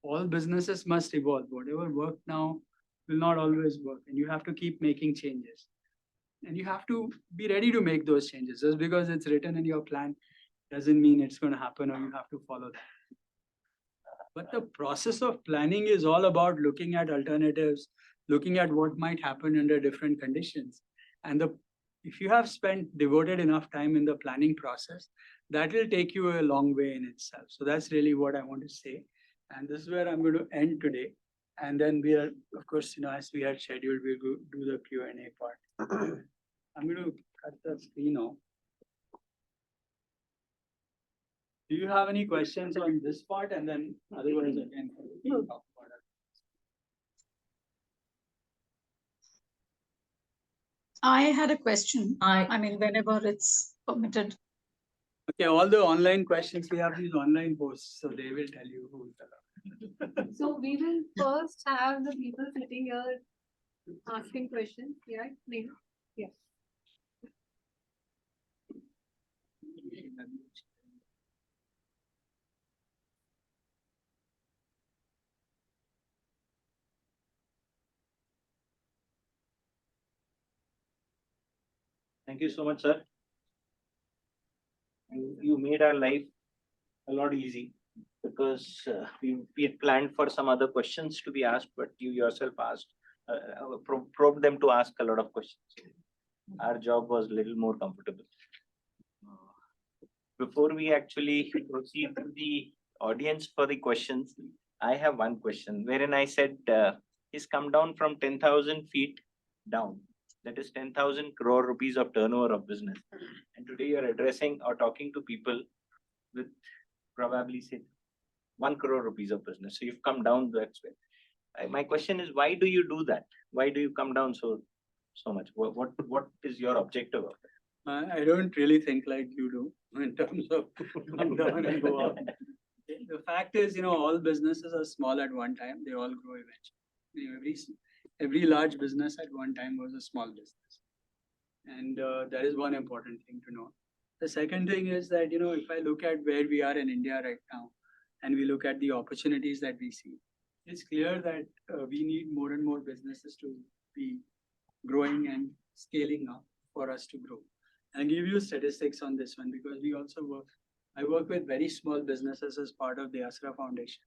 All businesses must evolve. Whatever worked now will not always work, and you have to keep making changes. And you have to be ready to make those changes. Just because it's written in your plan doesn't mean it's going to happen or you have to follow that. But the process of planning is all about looking at alternatives, looking at what might happen under different conditions. And if you have devoted enough time in the planning process, that will take you a long way in itself. So that's really what I want to say. And this is where I'm going to end today. And then we are, of course, as we had scheduled, we'll go do the Q&A part. I'm going to cut the screen off. Do you have any questions on this part? And then otherwise, again, we'll talk about it. I had a question. I mean, whenever it's permitted. Okay, all the online questions, we have these online posts, so they will tell you who's the. So we will first have the people sitting here asking questions. Yeah, Neha? Yes. Thank you so much, sir. You made our life a lot easy because we had planned for some other questions to be asked, but you yourself asked, probed them to ask a lot of questions. Our job was a little more comfortable. Before we actually proceed to the audience for the questions, I have one question wherein I said he's come down from 10,000 feet down. That is 10,000 crore rupees of turnover of business. And today you're addressing or talking to people with probably say 1 crore rupees of business. So you've come down that way. My question is, why do you do that? Why do you come down so much? What is your objective of it? I don't really think like you do in terms of come down and go up. The fact is, all businesses are small at one time. They all grow eventually. Every large business at one time was a small business. And that is one important thing to know. The second thing is that, if I look at where we are in India right now, and we look at the opportunities that we see, it's clear that we need more and more businesses to be growing and scaling up for us to grow. And I'll give you statistics on this one because I work with very small businesses as part of the Asra Foundation,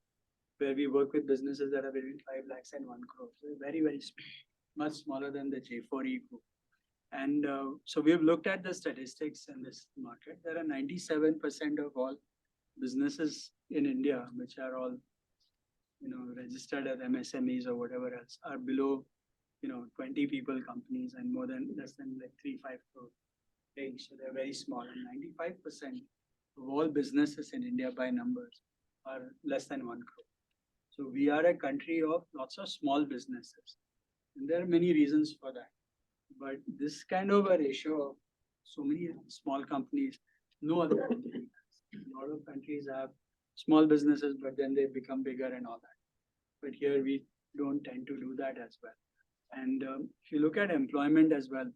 where we work with businesses that are between 5 lakhs and 1 crore. So very, very small, much smaller than the J4E group. And so we've looked at the statistics in this market. There are 97% of all businesses in India, which are all, registered as MSMEs or whatever else, are below, 20 people companies and less than like 3-5 crore range. So they're very small. And 95% of all businesses in India by numbers are less than 1 crore. So we are a country of lots of small businesses. And there are many reasons for that. But this kind of a ratio of so many small companies, no other country has. A lot of countries have small businesses, but then they become bigger and all that. But here we don't tend to do that as well. And if you look at employment as well,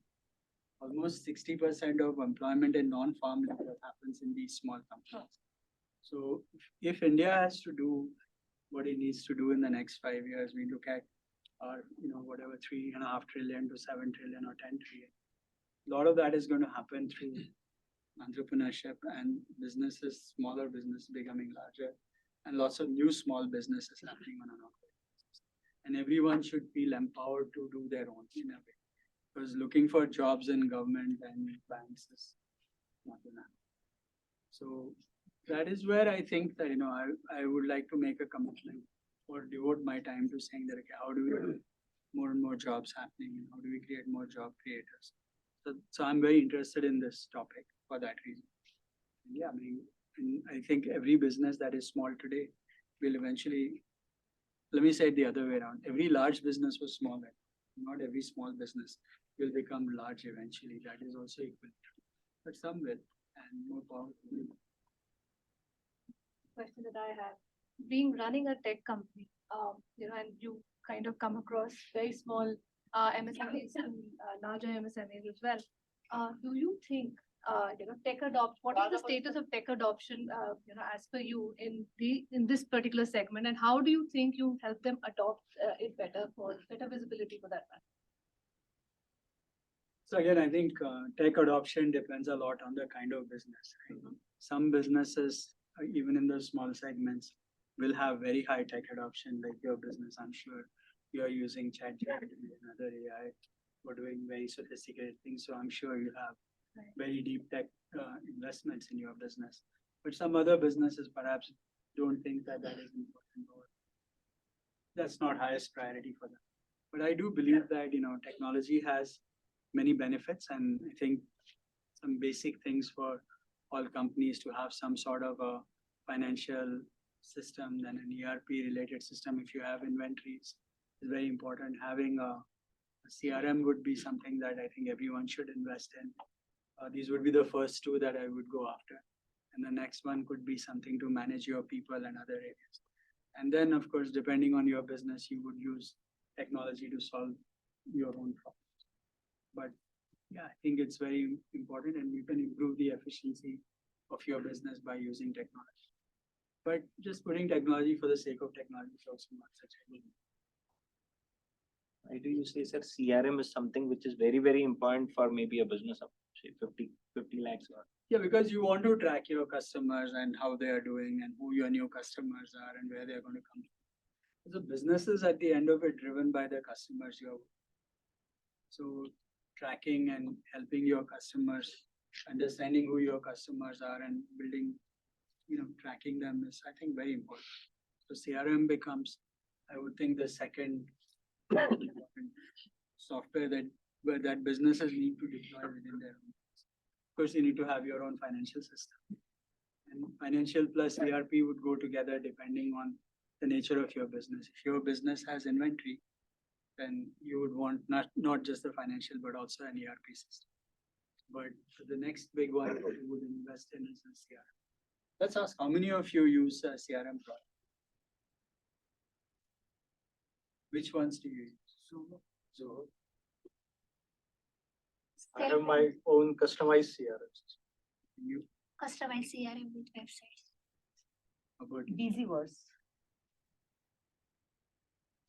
almost 60% of employment in non-farm labor happens in these small companies. So if India has to do what it needs to do in the next 5 years, we look at our, whatever 3.5 trillion to 7 trillion or 10 trillion. A lot of that is going to happen through entrepreneurship and businesses, smaller business becoming larger, and lots of new small businesses happening on an ongoing basis. And everyone should feel empowered to do their own in a way. Because looking for jobs in government and banks is not enough. So that is where I think that, I would like to make a commitment or devote my time to saying that, okay, how do we get more and more jobs happening and how do we create more job creators? So I'm very interested in this topic for that reason. Yeah, I mean, and I think every business that is small today will eventually, let me say it the other way around. Every large business was small. Not every small business will become large eventually. That is also equal. But some will, and more powerful. Question that I have, running a tech company, and you kind of come across very small MSMEs and larger MSMEs as well. Do you think, what is the status of tech adoption, as per you in this particular segment, and how do you think you help them adopt it better for better visibility for that matter? So again, I think tech adoption depends a lot on the kind of business. Right? Some businesses, even in the small segments, will have very high tech adoption, like your business. I'm sure you're using ChatGPT and other AI for doing very sophisticated things. So I'm sure you have very deep tech investments in your business. But some other businesses perhaps don't think that that is important or that's not highest priority for them. But I do believe that, technology has many benefits, and I think some basic things for all companies to have some sort of a financial system and an ERP related system. If you have inventories, is very important. Having a CRM would be something that I think everyone should invest in. These would be the first two that I would go after. And the next one could be something to manage your people and other areas. And then, of course, depending on your business, you would use technology to solve your own problems. But yeah, I think it's very important, and you can improve the efficiency of your business by using technology. But just putting technology for the sake of technology is also not such a good thing. Why do you say, sir, CRM is something which is very, very important for maybe a business of say 50 lakhs? Or... Yeah, because you want to track your customers and how they are doing and who your new customers are and where they're going to come from. So businesses at the end of it driven by their customers. So tracking and helping your customers, understanding who your customers are and building, tracking them is, I think, very important. So CRM becomes, I would think, the second software that businesses need to deploy within their own. Of course, you need to have your own financial system. And financial plus ERP would go together depending on the nature of your business. If your business has inventory, then you would want not just the financial, but also an ERP system. But the next big one that you would invest in is a CRM. Let's ask, how many of you use a CRM product? Which ones do you use? So I have my own customized CRM system. You? Customized CRM with websites. About Easy words.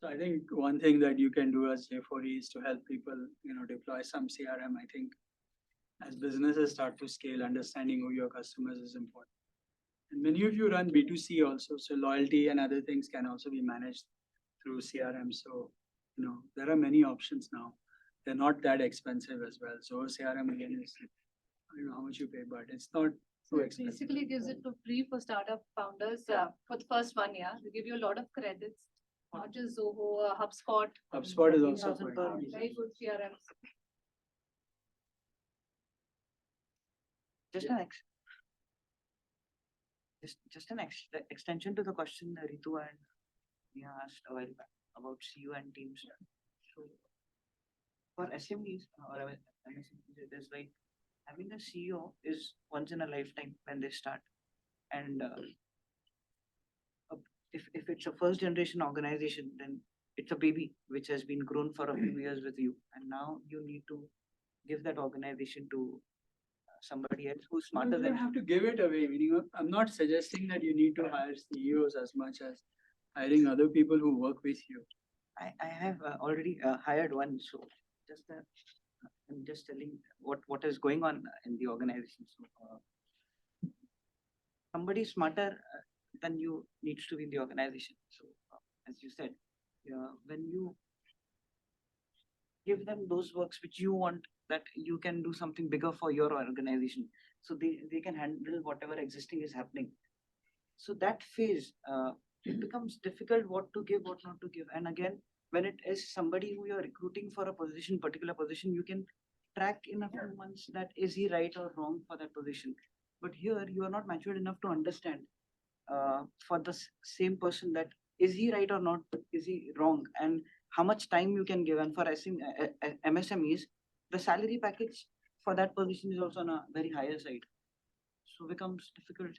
So I think one thing that you can do as J4E is to help people, deploy some CRM. I think as businesses start to scale, understanding who your customers is important. And many of you run B2C also, so loyalty and other things can also be managed through CRM. So, there are many options now. They're not that expensive as well. So CRM again is, I don't know how much you pay, but it's not too expensive. Basically gives it for free for startup founders for the first 1 year. They give you a lot of credits, not just Zoho, HubSpot. HubSpot is also very good CRM. Just an extension to the question that Ritu and Neha asked a while back about CEO and teams. So for SMEs or MSMEs, it is like having a CEO is once in a lifetime when they start. And if it's a first generation organization, then it's a baby which has been grown for a few years with you. And now you need to give that organization to somebody else who's smarter than you. You have to give it away. I'm not suggesting that you need to hire CEOs as much as hiring other people who work with you. I have already hired one, so just I'm just telling what is going on in the organization. So, somebody smarter than you needs to be in the organization. So, as you said, when you give them those works which you want, that you can do something bigger for your organization, so they can handle whatever existing is happening. So that phase, it becomes difficult what to give, what not to give. And again, when it is somebody who you're recruiting for a position, particular position, you can track in a few months that is he right or wrong for that position. But here you are not matured enough to understand for the same person that is he right or not, is he wrong, and how much time you can give. And for MSMEs, the salary package for that position is also on a very higher side. So becomes difficult.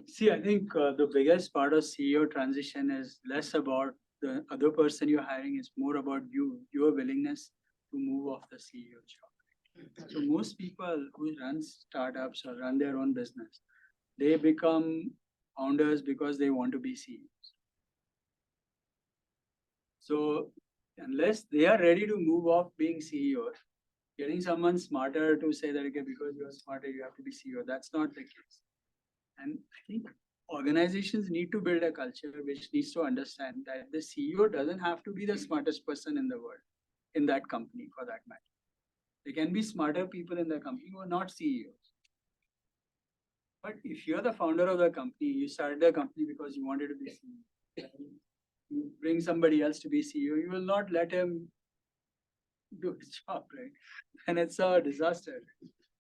See, I think the biggest part of CEO transition is less about the other person you're hiring, it's more about your willingness to move off the CEO job. So most people who run startups or run their own business, they become founders because they want to be CEOs. So unless they are ready to move off being CEOs, getting someone smarter to say that, okay, because you're smarter, you have to be CEO, that's not the case. And I think organizations need to build a culture which needs to understand that the CEO doesn't have to be the smartest person in the world, in that company for that matter. There can be smarter people in the company who are not CEOs. But if you're the founder of the company, you started the company because you wanted to be CEO. You bring somebody else to be CEO, you will not let him do his job, right? And it's a disaster.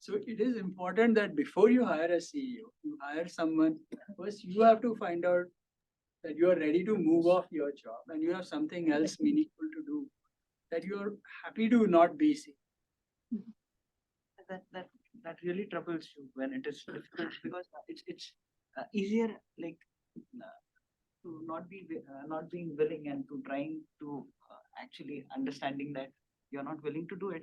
So it is important that before you hire a CEO, you hire someone, first you have to find out that you are ready to move off your job and you have something else meaningful to do, that you're happy to not be CEO. That really troubles you when it is difficult, because it's easier, like to not being willing and to trying to actually understanding that you're not willing to do it.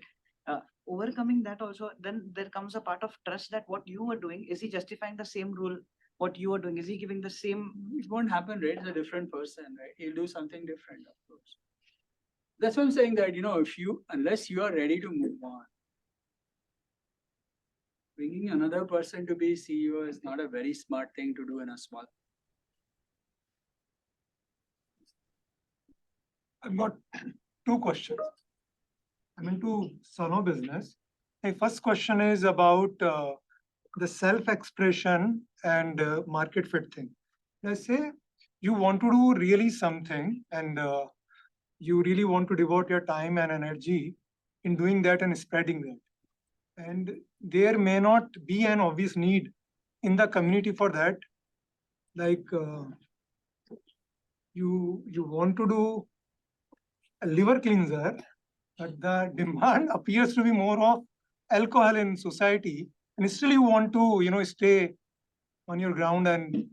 Overcoming that also, then there comes a part of trust that what you are doing, is he justifying the same rule? What you are doing, is he giving the same? It won't happen, right? It's a different person, right? He'll do something different, of course. That's what I'm saying, that, unless you are ready to move on, bringing another person to be CEO is not a very smart thing to do in a small. I've got two questions. I'm into solo business. My first question is about the self-expression and market fit thing. Let's say you want to do really something and you really want to devote your time and energy in doing that and spreading that. And there may not be an obvious need in the community for that. Like you want to do a liver cleanser, but the demand appears to be more of alcohol in society, and still you want to stay on your ground and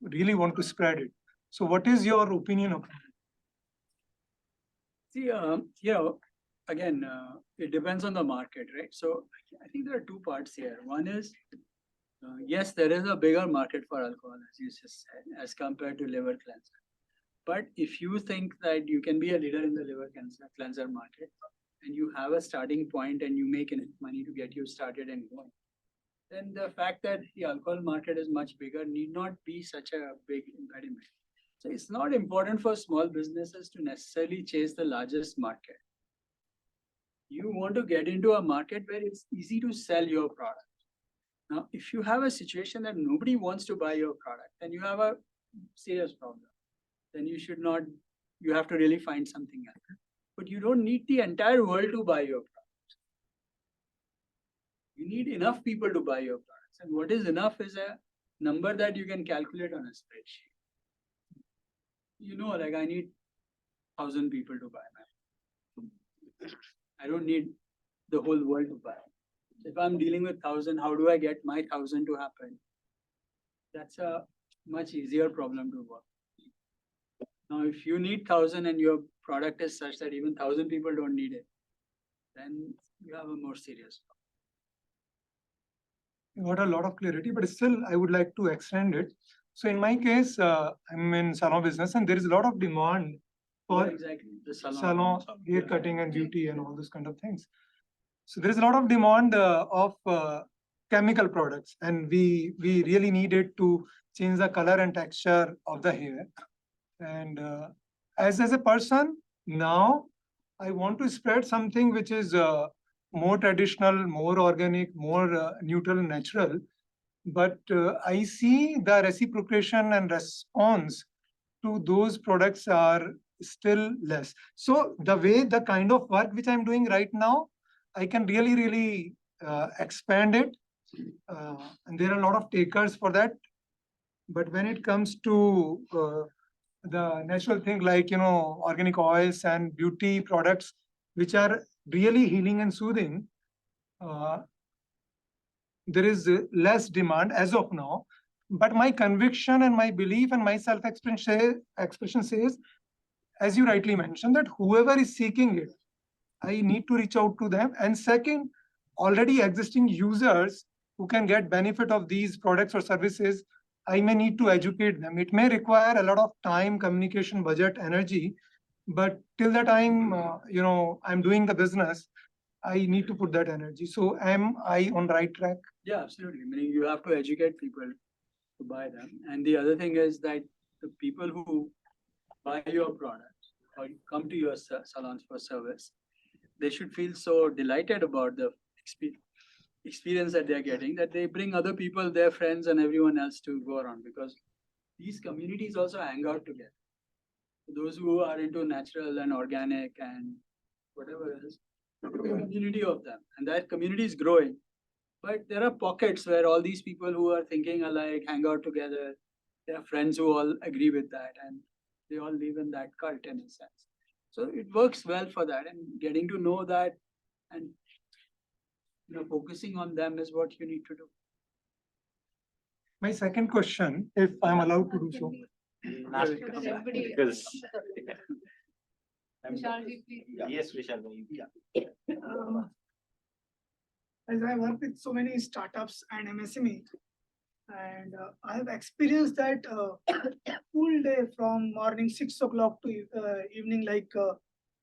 really want to spread it. So what is your opinion of that? See, again, it depends on the market, right? So I think there are two parts here. One is, yes, there is a bigger market for alcohol, as you just said, as compared to liver cleanser. But if you think that you can be a leader in the liver cleanser market, and you have a starting point and you make enough money to get you started and going, then the fact that the alcohol market is much bigger need not be such a big impediment. So it's not important for small businesses to necessarily chase the largest market. You want to get into a market where it's easy to sell your product. Now, if you have a situation that nobody wants to buy your product, then you have a serious problem. Then you have to really find something else. But you don't need the entire world to buy your products. You need enough people to buy your products. And what is enough is a number that you can calculate on a spreadsheet. Like I need 1,000 people to buy my. I don't need the whole world to buy. If I'm dealing with 1,000, how do I get my 1,000 to happen? That's a much easier problem to work. Now, if you need 1,000 and your product is such that even 1,000 people don't need it, then you have a more serious problem. You got a lot of clarity, but still I would like to extend it. So in my case, I'm in salon business and there is a lot of demand for exactly the salon, hair cutting and beauty and all those kind of things. So there is a lot of demand of chemical products, and we really needed to change the color and texture of the hair. And as a person now, I want to spread something which is more traditional, more organic, more neutral, natural. But I see the reciprocation and response to those products are still less. So the kind of work which I'm doing right now, I can really expand it. And there are a lot of takers for that. But when it comes to the natural thing like, organic oils and beauty products, which are really healing and soothing, there is less demand as of now. But my conviction and my belief and my expression says, as you rightly mentioned, that whoever is seeking it, I need to reach out to them. And second, already existing users who can get benefit of these products or services, I may need to educate them. It may require a lot of time, communication, budget, energy, but till the time, I'm doing the business, I need to put that energy. So am I on right track? Yeah, absolutely. Meaning you have to educate people to buy them. And the other thing is that the people who buy your products or come to your salons for service, they should feel so delighted about the experience that they're getting that they bring other people, their friends, and everyone else to go around, because these communities also hang out together. Those who are into natural and organic and whatever else, a community of them, and that community is growing. But there are pockets where all these people who are thinking alike hang out together. There are friends who all agree with that, and they all live in that cult in a sense. So it works well for that, and getting to know that and focusing on them is what you need to do. My second question, if I'm allowed to do so. Last So that everybody- because Vishalji, please. yes, Vishal, you. As I work with so many startups and MSME, and I have experienced that full day from morning 6 o'clock to evening,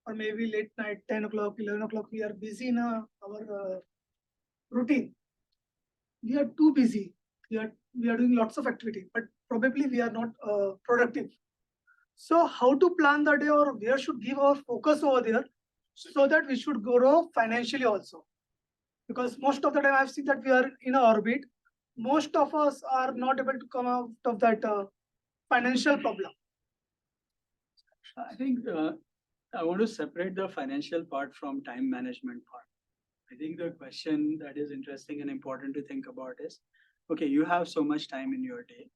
or maybe late night 10 o'clock, 11 o'clock, we are busy in our routine. We are too busy. We are doing lots of activity, but probably we are not productive. So how to plan the day, or where should give our focus over there so that we should grow financially also? Because most of the time I've seen that we are in our orbit. Most of us are not able to come out of that financial problem. I think I want to separate the financial part from time management part. I think the question that is interesting and important to think about is, okay, you have so much time in your day.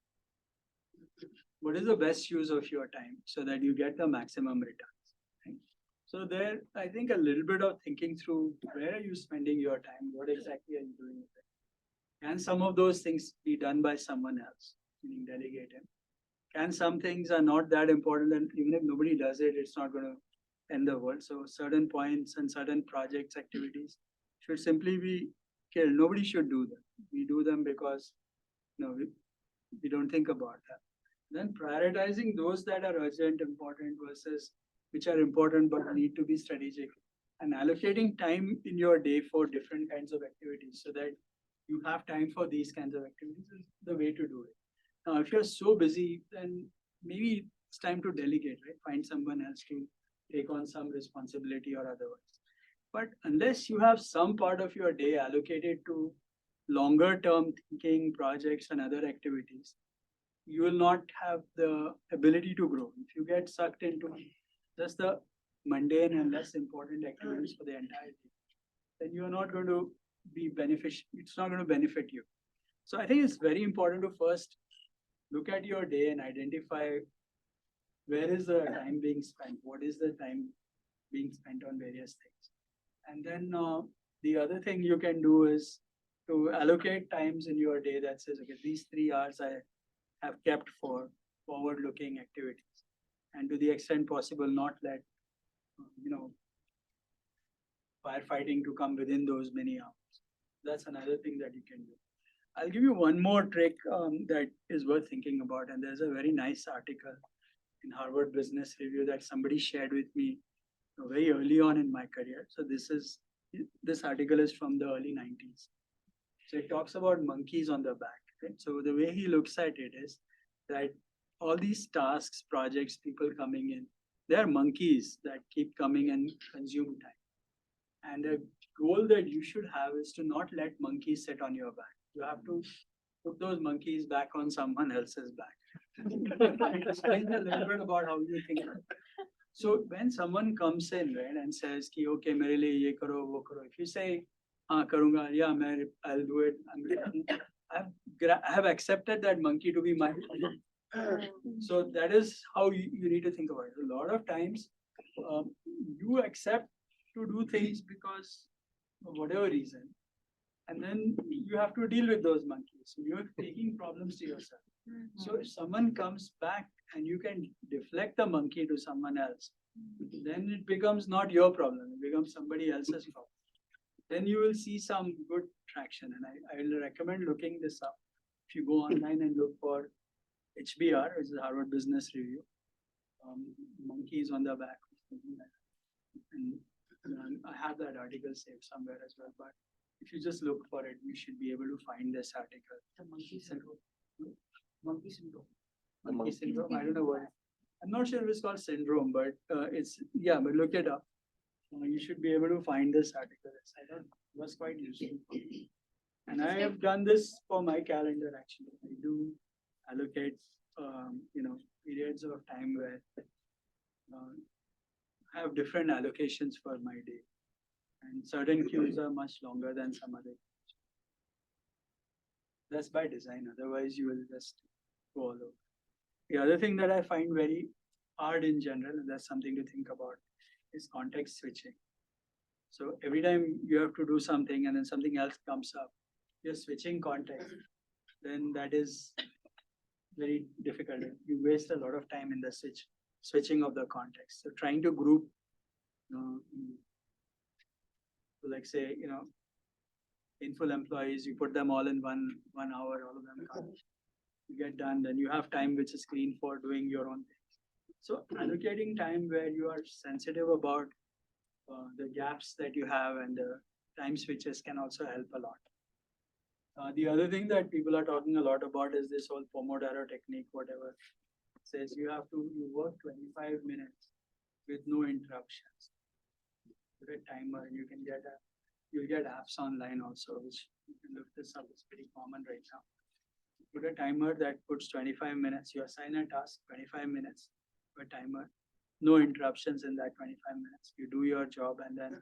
What is the best use of your time so that you get the maximum returns? Right? So there, I think a little bit of thinking through, where are you spending your time? What exactly are you doing with it? Can some of those things be done by someone else, meaning delegate him? Can some things are not that important, and even if nobody does it, it's not going to end the world. So certain points and certain projects, activities should simply be killed. Nobody should do them. We do them because we don't think about that. Then prioritizing those that are urgent, important versus which are important but need to be strategic, and allocating time in your day for different kinds of activities so that you have time for these kinds of activities is the way to do it. Now, if you're so busy, then maybe it's time to delegate, right? Find someone else to take on some responsibility or otherwise. But unless you have some part of your day allocated to longer term thinking, projects, and other activities, you will not have the ability to grow. If you get sucked into just the mundane and less important activities for the entire day, then you are not going to be beneficial. It's not going to benefit you. So I think it's very important to first look at your day and identify where is the time being spent, what is the time being spent on various things. And then the other thing you can do is to allocate times in your day that says, okay, these 3 hours I have kept for forward-looking activities, and to the extent possible, not let firefighting to come within those many hours. That's another thing that you can do. I'll give you one more trick that is worth thinking about, and there's a very nice article in Harvard Business Review that somebody shared with me very early on in my career. So this is This article is from the early 90s. So it talks about monkeys on the back. Right? So the way he looks at it is that all these tasks, projects, people coming in, they are monkeys that keep coming and consume time. And the goal that you should have is to not let monkeys sit on your back. You have to put those monkeys back on someone else's back. Explain a little bit about how you think. So when someone comes in, right, and says, ki, okay, mere liye ye karo, wo karo. If you say, हाँ करूँगा, yeah, I'll do it. I have accepted that monkey to be my. So that is how you need to think about it. A lot of times, you accept to do things because of whatever reason, and then you have to deal with those monkeys. So you're taking problems to yourself. So if someone comes back and you can deflect the monkey to someone else, then it becomes not your problem, it becomes somebody else's problem. Then you will see some good traction. And I will recommend looking this up. If you go online and look for HBR, which is Harvard Business Review, monkeys on the back. And I have that article saved somewhere as well. But if you just look for it, you should be able to find this article. The monkey syndrome. Monkey syndrome. Monkey syndrome. I don't know what. I'm not sure if it's called syndrome, but it's but look it up. You should be able to find this article. I thought it was quite useful. And I have done this for my calendar actually. I do allocate periods of time where I have different allocations for my day. And certain queues are much longer than some other. That's by design. Otherwise, you will just go all over. The other thing that I find very hard in general, and that's something to think about, is context switching. So every time you have to do something and then something else comes up, you're switching context, then that is very difficult. You waste a lot of time in the switching of the context. So trying to group, like say, painful employees, you put them all in one hour, all of them come. You get done, then you have time which is clean for doing your own things. So allocating time where you are sensitive about the gaps that you have and the time switches can also help a lot. The other thing that people are talking a lot about is this whole Pomodoro technique, whatever. It says you work 25 minutes with no interruptions. Put a timer and you'll get apps online also, which you can look this up, it's pretty common right now. Put a timer that puts 25 minutes, you assign a task, 25 minutes, a timer, no interruptions in that 25 minutes. You do your job and then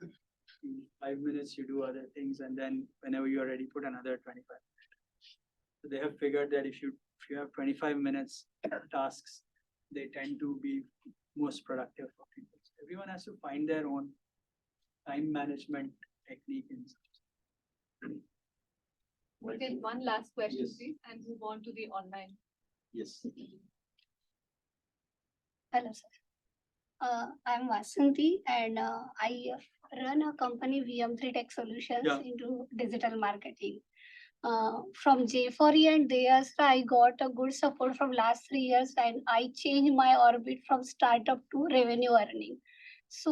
in 5 minutes you do other things, and then whenever you're ready, put another 25 minutes. So they have figured that if you have 25 minutes tasks, they tend to be most productive for people. So everyone has to find their own time management technique in some. We'll get one last question, Yes. please, and move on to the online. Yes. Hello, sir. I'm Vasanti and I run a company VM3 Tech Solutions Yeah. into digital marketing. From J4E and theirs, I got a good support from last 3 years and I changed my orbit from startup to revenue earning. So,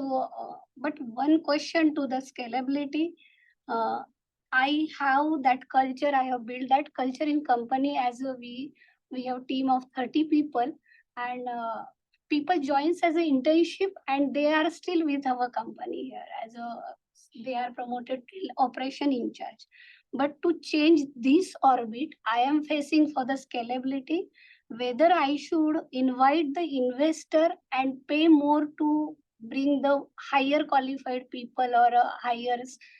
but one question to the scalability. I have that culture, I have built that culture in company as we have team of 30 people and people joins as an internship and they are still with our company here they are promoted to operation in charge. But to change this orbit, I am facing for the scalability, whether I should invite the investor and pay more to bring the higher qualified people or higher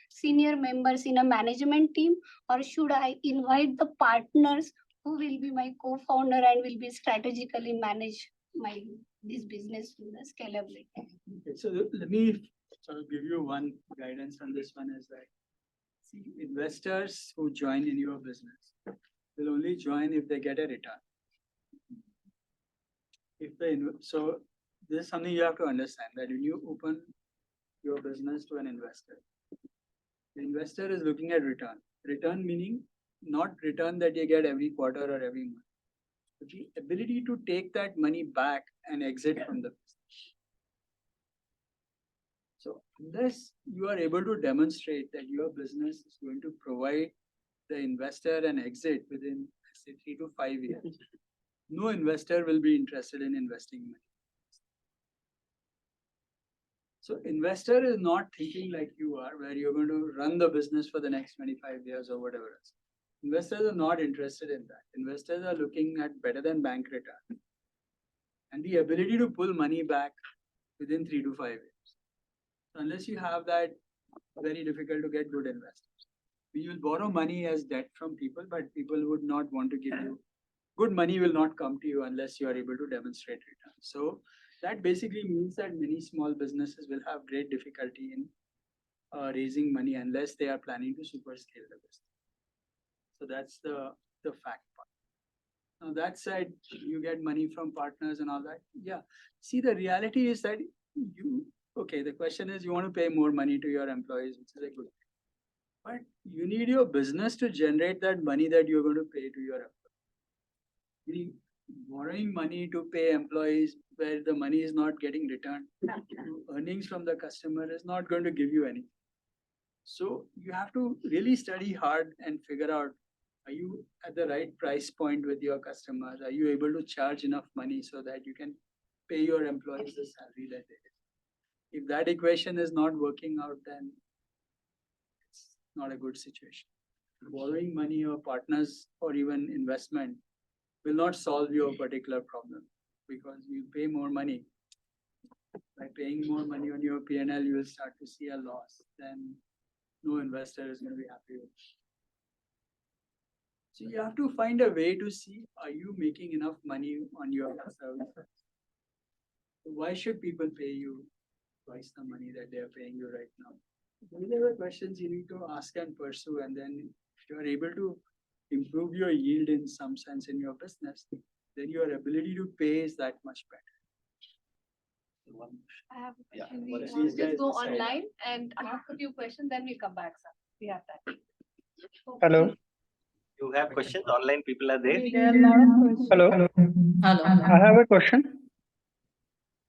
senior members in a management team, or should I invite the partners who will be my co-founder and will be strategically manage this business to the scalability. Okay, so let me sort of give you one guidance on this one is that see, investors who join in your business will only join if they get a return. So this is something you have to understand, that when you open your business to an investor, the investor is looking at return. Return meaning not return that you get every quarter or every month. But the ability to take that money back and exit from the business. So unless you are able to demonstrate that your business is going to provide the investor an exit within, say, 3 to 5 years, no investor will be interested in investing money. So investor is not thinking like you are, where you're going to run the business for the next 25 years or whatever else. Investors are not interested in that. Investors are looking at better than bank return and the ability to pull money back within 3 to 5 years. So unless you have that, very difficult to get good investors. You will borrow money as debt from people, but people would not want to give you good money will not come to you unless you are able to demonstrate return. So that basically means that many small businesses will have great difficulty in raising money unless they are planning to super scale the business. So that's the fact part. Now that said, you get money from partners and all that. Yeah. See, the reality is that the question is you want to pay more money to your employees, which is a good thing. But you need your business to generate that money that you're going to pay to your employees. Borrowing money to pay employees where the money is not getting returned, earnings from the customer is not going to give you anything. So you have to really study hard and figure out, are you at the right price point with your customers? Are you able to charge enough money so that you can pay your employees the salary that they get? If that equation is not working out, then it's not a good situation. Borrowing money or partners or even investment will not solve your particular problem because you pay more money. By paying more money on your P&L, you will start to see a loss. Then no investor is going to be happy with it. So you have to find a way to see, are you making enough money on your services? Why should people pay you twice the money that they are paying you right now? These are the questions you need to ask and pursue. And then if you are able to improve your yield in some sense in your business, then your ability to pay is that much better. I have a Yeah, question. what We is these just guys go decide? online and ask a few questions, then we come back, sir. We have that. Hello. You have questions? Online people are there? There are a lot of questions. Hello. Hello. I have a question.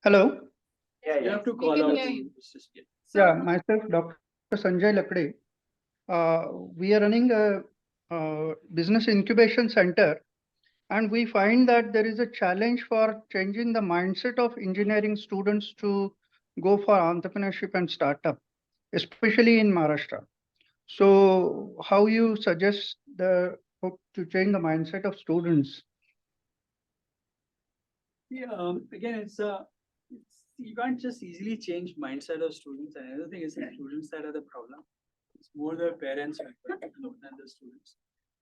Hello. Yeah, You yeah. have to We call can out. hear you. Yeah, myself, Dr. Sanjay Lakde. We are running a business incubation center, and we find that there is a challenge for changing the mindset of engineering students to go for entrepreneurship and startup, especially in Maharashtra. So how you suggest to change the mindset of students? Yeah, again, you can't just easily change mindset of students. And another thing is the students that are the problem. It's more the parents than the students.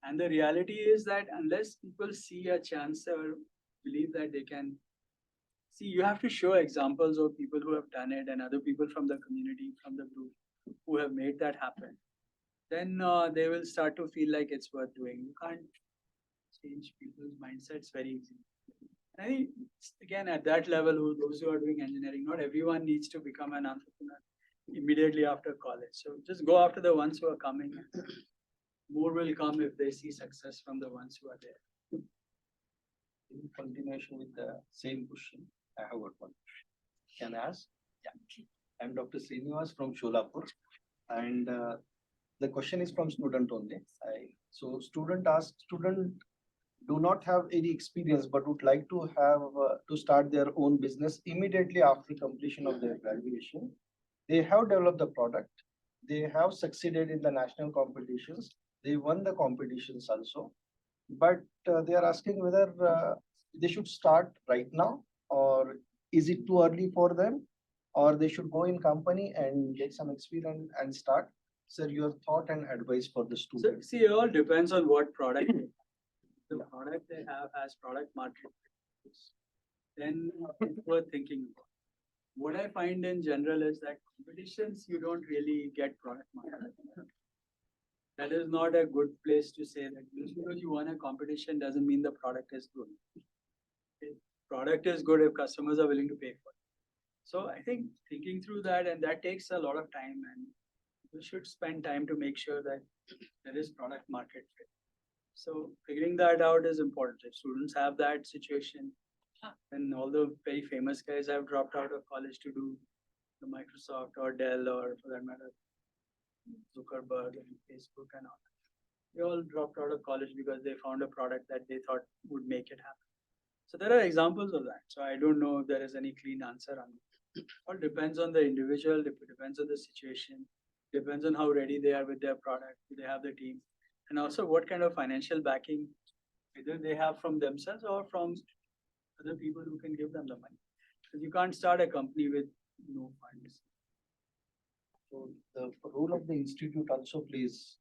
And the reality is that unless people see a chance or believe that they can see, you have to show examples of people who have done it and other people from the community, from the group who have made that happen. Then they will start to feel like it's worth doing. You can't change people's mindsets very easily. I think, again, at that level, those who are doing engineering, not everyone needs to become an entrepreneur immediately after college. So just go after the ones who are coming. More will come if they see success from the ones who are there. In continuation with the same question, I have got one. Can I ask? Yeah. I'm Dr. Srinivas from Sholapur, and the question is from student only. So student do not have any experience but would like to have to start their own business immediately after completion of their graduation. They have developed the product. They have succeeded in the national competitions. They won the competitions also. But they are asking whether they should start right now, or is it too early for them, or they should go in company and get some experience and start. Sir, your thought and advice for the So, student. see, it all depends on what product the product they have has product market fit. Then it's worth thinking about. What I find in general is that competitions, you don't really get product market fit. That is not a good place to say that just because you won a competition doesn't mean the product is good. Product is good if customers are willing to pay for it. So I think thinking through that, and that takes a lot of time, and you should spend time to make sure that there is product market fit. So figuring that out is important. If students have that situation, and all the very famous guys have dropped out of college to do the Microsoft or Dell or for that matter, Zuckerberg and Facebook and all. They all dropped out of college because they found a product that they thought would make it happen. So there are examples of that. So I don't know if there is any clean answer on it. It all depends on the individual, it depends on the situation, depends on how ready they are with their product, do they have the team, and also what kind of financial backing either they have from themselves or from other people who can give them the money. Because you can't start a company with no funds. So the role of the institute also plays.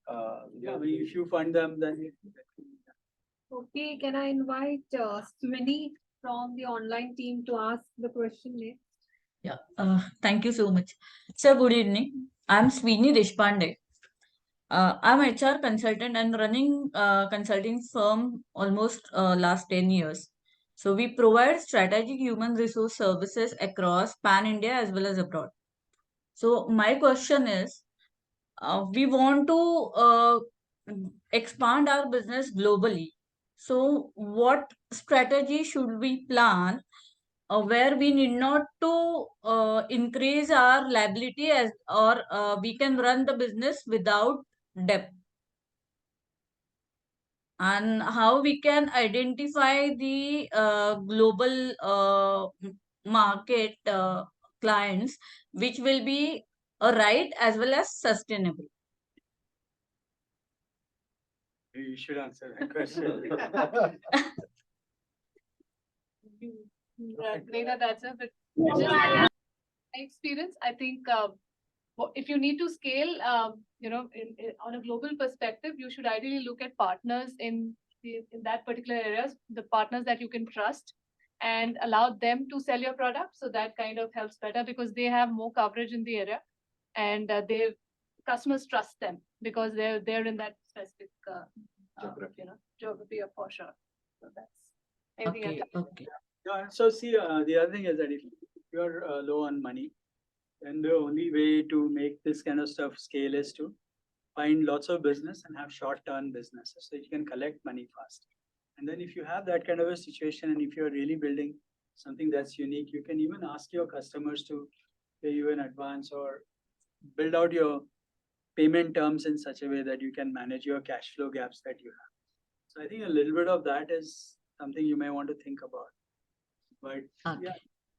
Yeah, I mean, if you fund them, then Okay, can I invite Swini from the online team to ask the question next? Yeah, thank you so much. Sir, good evening. I'm Swini Deshpande. I'm HR consultant and running consulting firm almost last 10 years. So we provide strategic human resource services across pan India as well as abroad. So my question is, we want to expand our business globally. So what strategy should we plan where we need not to increase our liability as or we can run the business without debt, and how we can identify the global market clients which will be right as well as sustainable. you should answer that question. Neha, that's a bit. Just my experience, I think if you need to scale, on a global perspective, you should ideally look at partners in that particular areas, the partners that you can trust, and allow them to sell your product. So that kind of helps better because they have more coverage in the area, and customers trust them because they're in that specific geography for sure. So that's anything else. Okay. Yeah, so see, the other thing is that if you're low on money, then the only way to make this kind of stuff scale is to find lots of business and have short-term businesses so you can collect money fast. And then if you have that kind of a situation and if you're really building something that's unique, you can even ask your customers to pay you in advance or build out your payment terms in such a way that you can manage your cash flow gaps that you have. So I think a little bit of that is something you may want to think about. But yeah,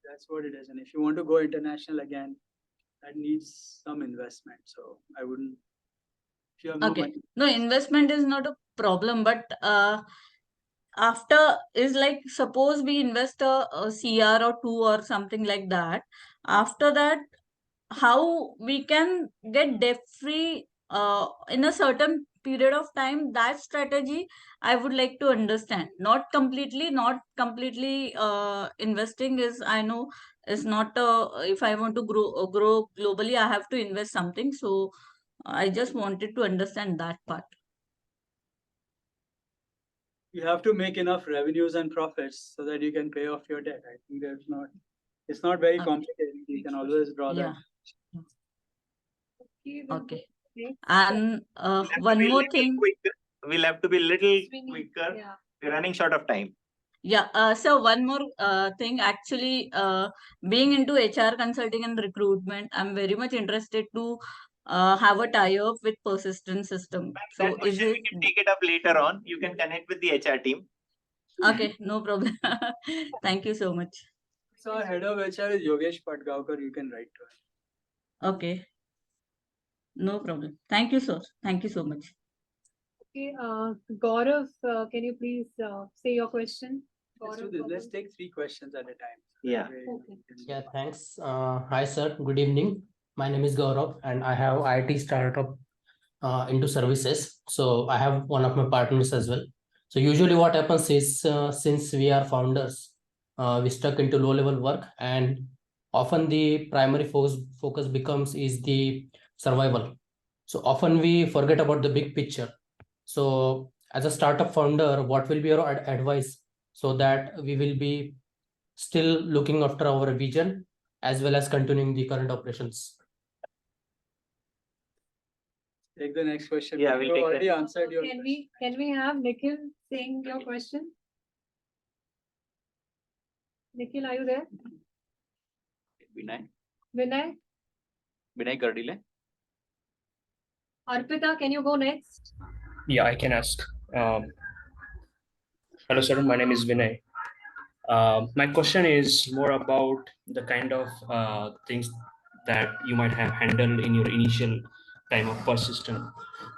that's what it is. And if you want to go international again, that needs some investment. So I wouldn't. If you have no money. No, investment is not a problem, but after is like suppose we invest a CR or 2 or something like that. After that, how we can get debt free in a certain period of time, that strategy I would like to understand. Not completely investing is, I know, is not if I want to grow globally, I have to invest something. So I just wanted to understand that part. You have to make enough revenues and profits so that you can pay off your debt. I think it's not very complicated. You can always draw that. Okay. And one more thing. We'll have to be little quicker. Yeah. We're running short of time. Yeah. So one more thing, actually, being into HR consulting and recruitment, I'm very much interested to have a tie-up with persistent system. So is it? We can take it up later on. You can connect with the HR team. Okay, no problem. Thank you so much. So our head of HR is Yogesh Patgaonkar. You can write to him. Okay. No problem. Thank you, sir. Thank you so much. Okay, Gaurav, can you please say your question? Let's do this. Let's take 3 questions at a time. Yeah. Okay. Yeah, thanks. Hi, sir. Good evening. My name is Gaurav, and I have IT startup into services. So I have one of my partners as well. So usually what happens is since we are founders, we stuck into low-level work, and often the primary focus becomes is the survival. So often we forget about the big picture. So as a startup founder, what will be your advice so that we will be still looking after our vision as well as continuing the current operations? Take the next question. Yeah, we'll take already that. answered your Can we have Nikhil saying your question? Nikhil, are you there? Vinay. Vinay, Vinay Gardile. Arpita, can you go next? Yeah, I can ask. Hello, sir. My name is Vinay. My question is more about the kind of things that you might have handled in your initial time of persistent.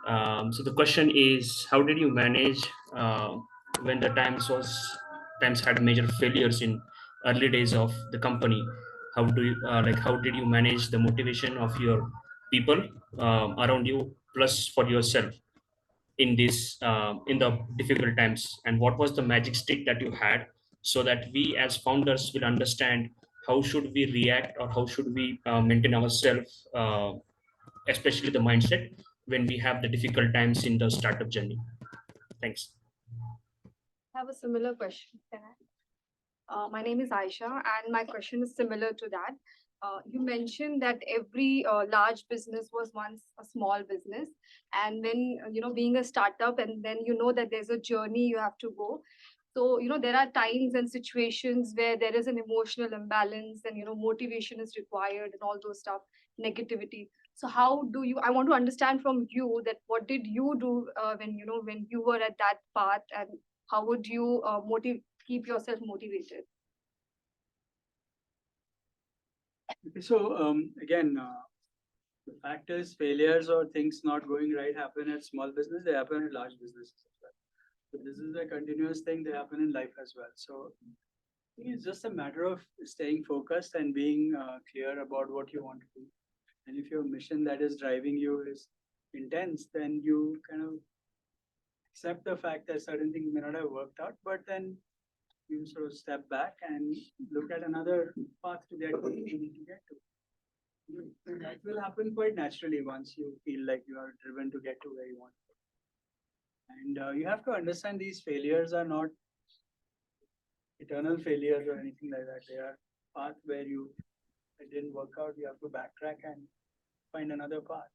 So the question is, how did you manage when the times had major failures in early days of the company? How do you how did you manage the motivation of your people around you plus for yourself in this in the difficult times, and what was the magic stick that you had so that we as founders will understand how should we react or how should we maintain ourselves, especially the mindset when we have the difficult times in the startup journey. Thanks. I have a similar question. Can I? My name is Aisha, and my question is similar to that. You mentioned that every large business was once a small business, and then being a startup, and then that there's a journey you have to go. So there are times and situations where there is an emotional imbalance, and motivation is required, and all those stuff, negativity. So how do you? I want to understand from you that what did you do when you were at that path, and how would you keep yourself motivated? Okay, so again, the fact is failures or things not going right happen at small business, they happen at large businesses as well. So this is a continuous thing, they happen in life as well. So I think it's just a matter of staying focused and being clear about what you want to do. And if your mission that is driving you is intense, then you kind of accept the fact that certain things may not have worked out, but then you sort of step back and look at another path to get where you need to get to. That will happen quite naturally once you feel like you are driven to get to where you want to go. And you have to understand these failures are not eternal failures or anything like that. They are path where it didn't work out, you have to backtrack and find another path.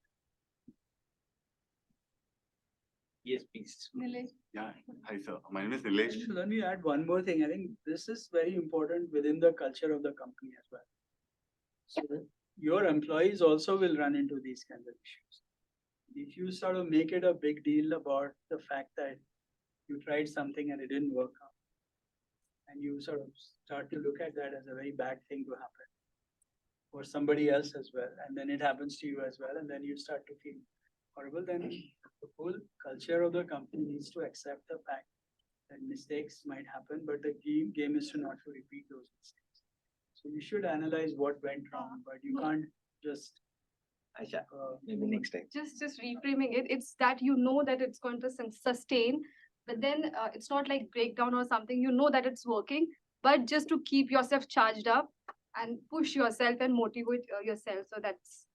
Yes, please. Nilesh. Yeah, hi sir. My name is Nilesh. Let me add one more thing. I think this is very important within the culture of the company as well. So your employees also will run into these kinds of issues. If you sort of make it a big deal about the fact that you tried something and it didn't work out, and you sort of start to look at that as a very bad thing to happen for somebody else as well, and then it happens to you as well, and then you start to feel horrible, then the whole culture of the company needs to accept the fact that mistakes might happen, but the game is to not to repeat those mistakes. So you should analyze what went wrong, but you can't just maybe next time. Just reframing it, it's that that it's going to sustain, but then it's not like breakdown or something. That it's working, but just to keep yourself charged up and push yourself and motivate yourself. So that's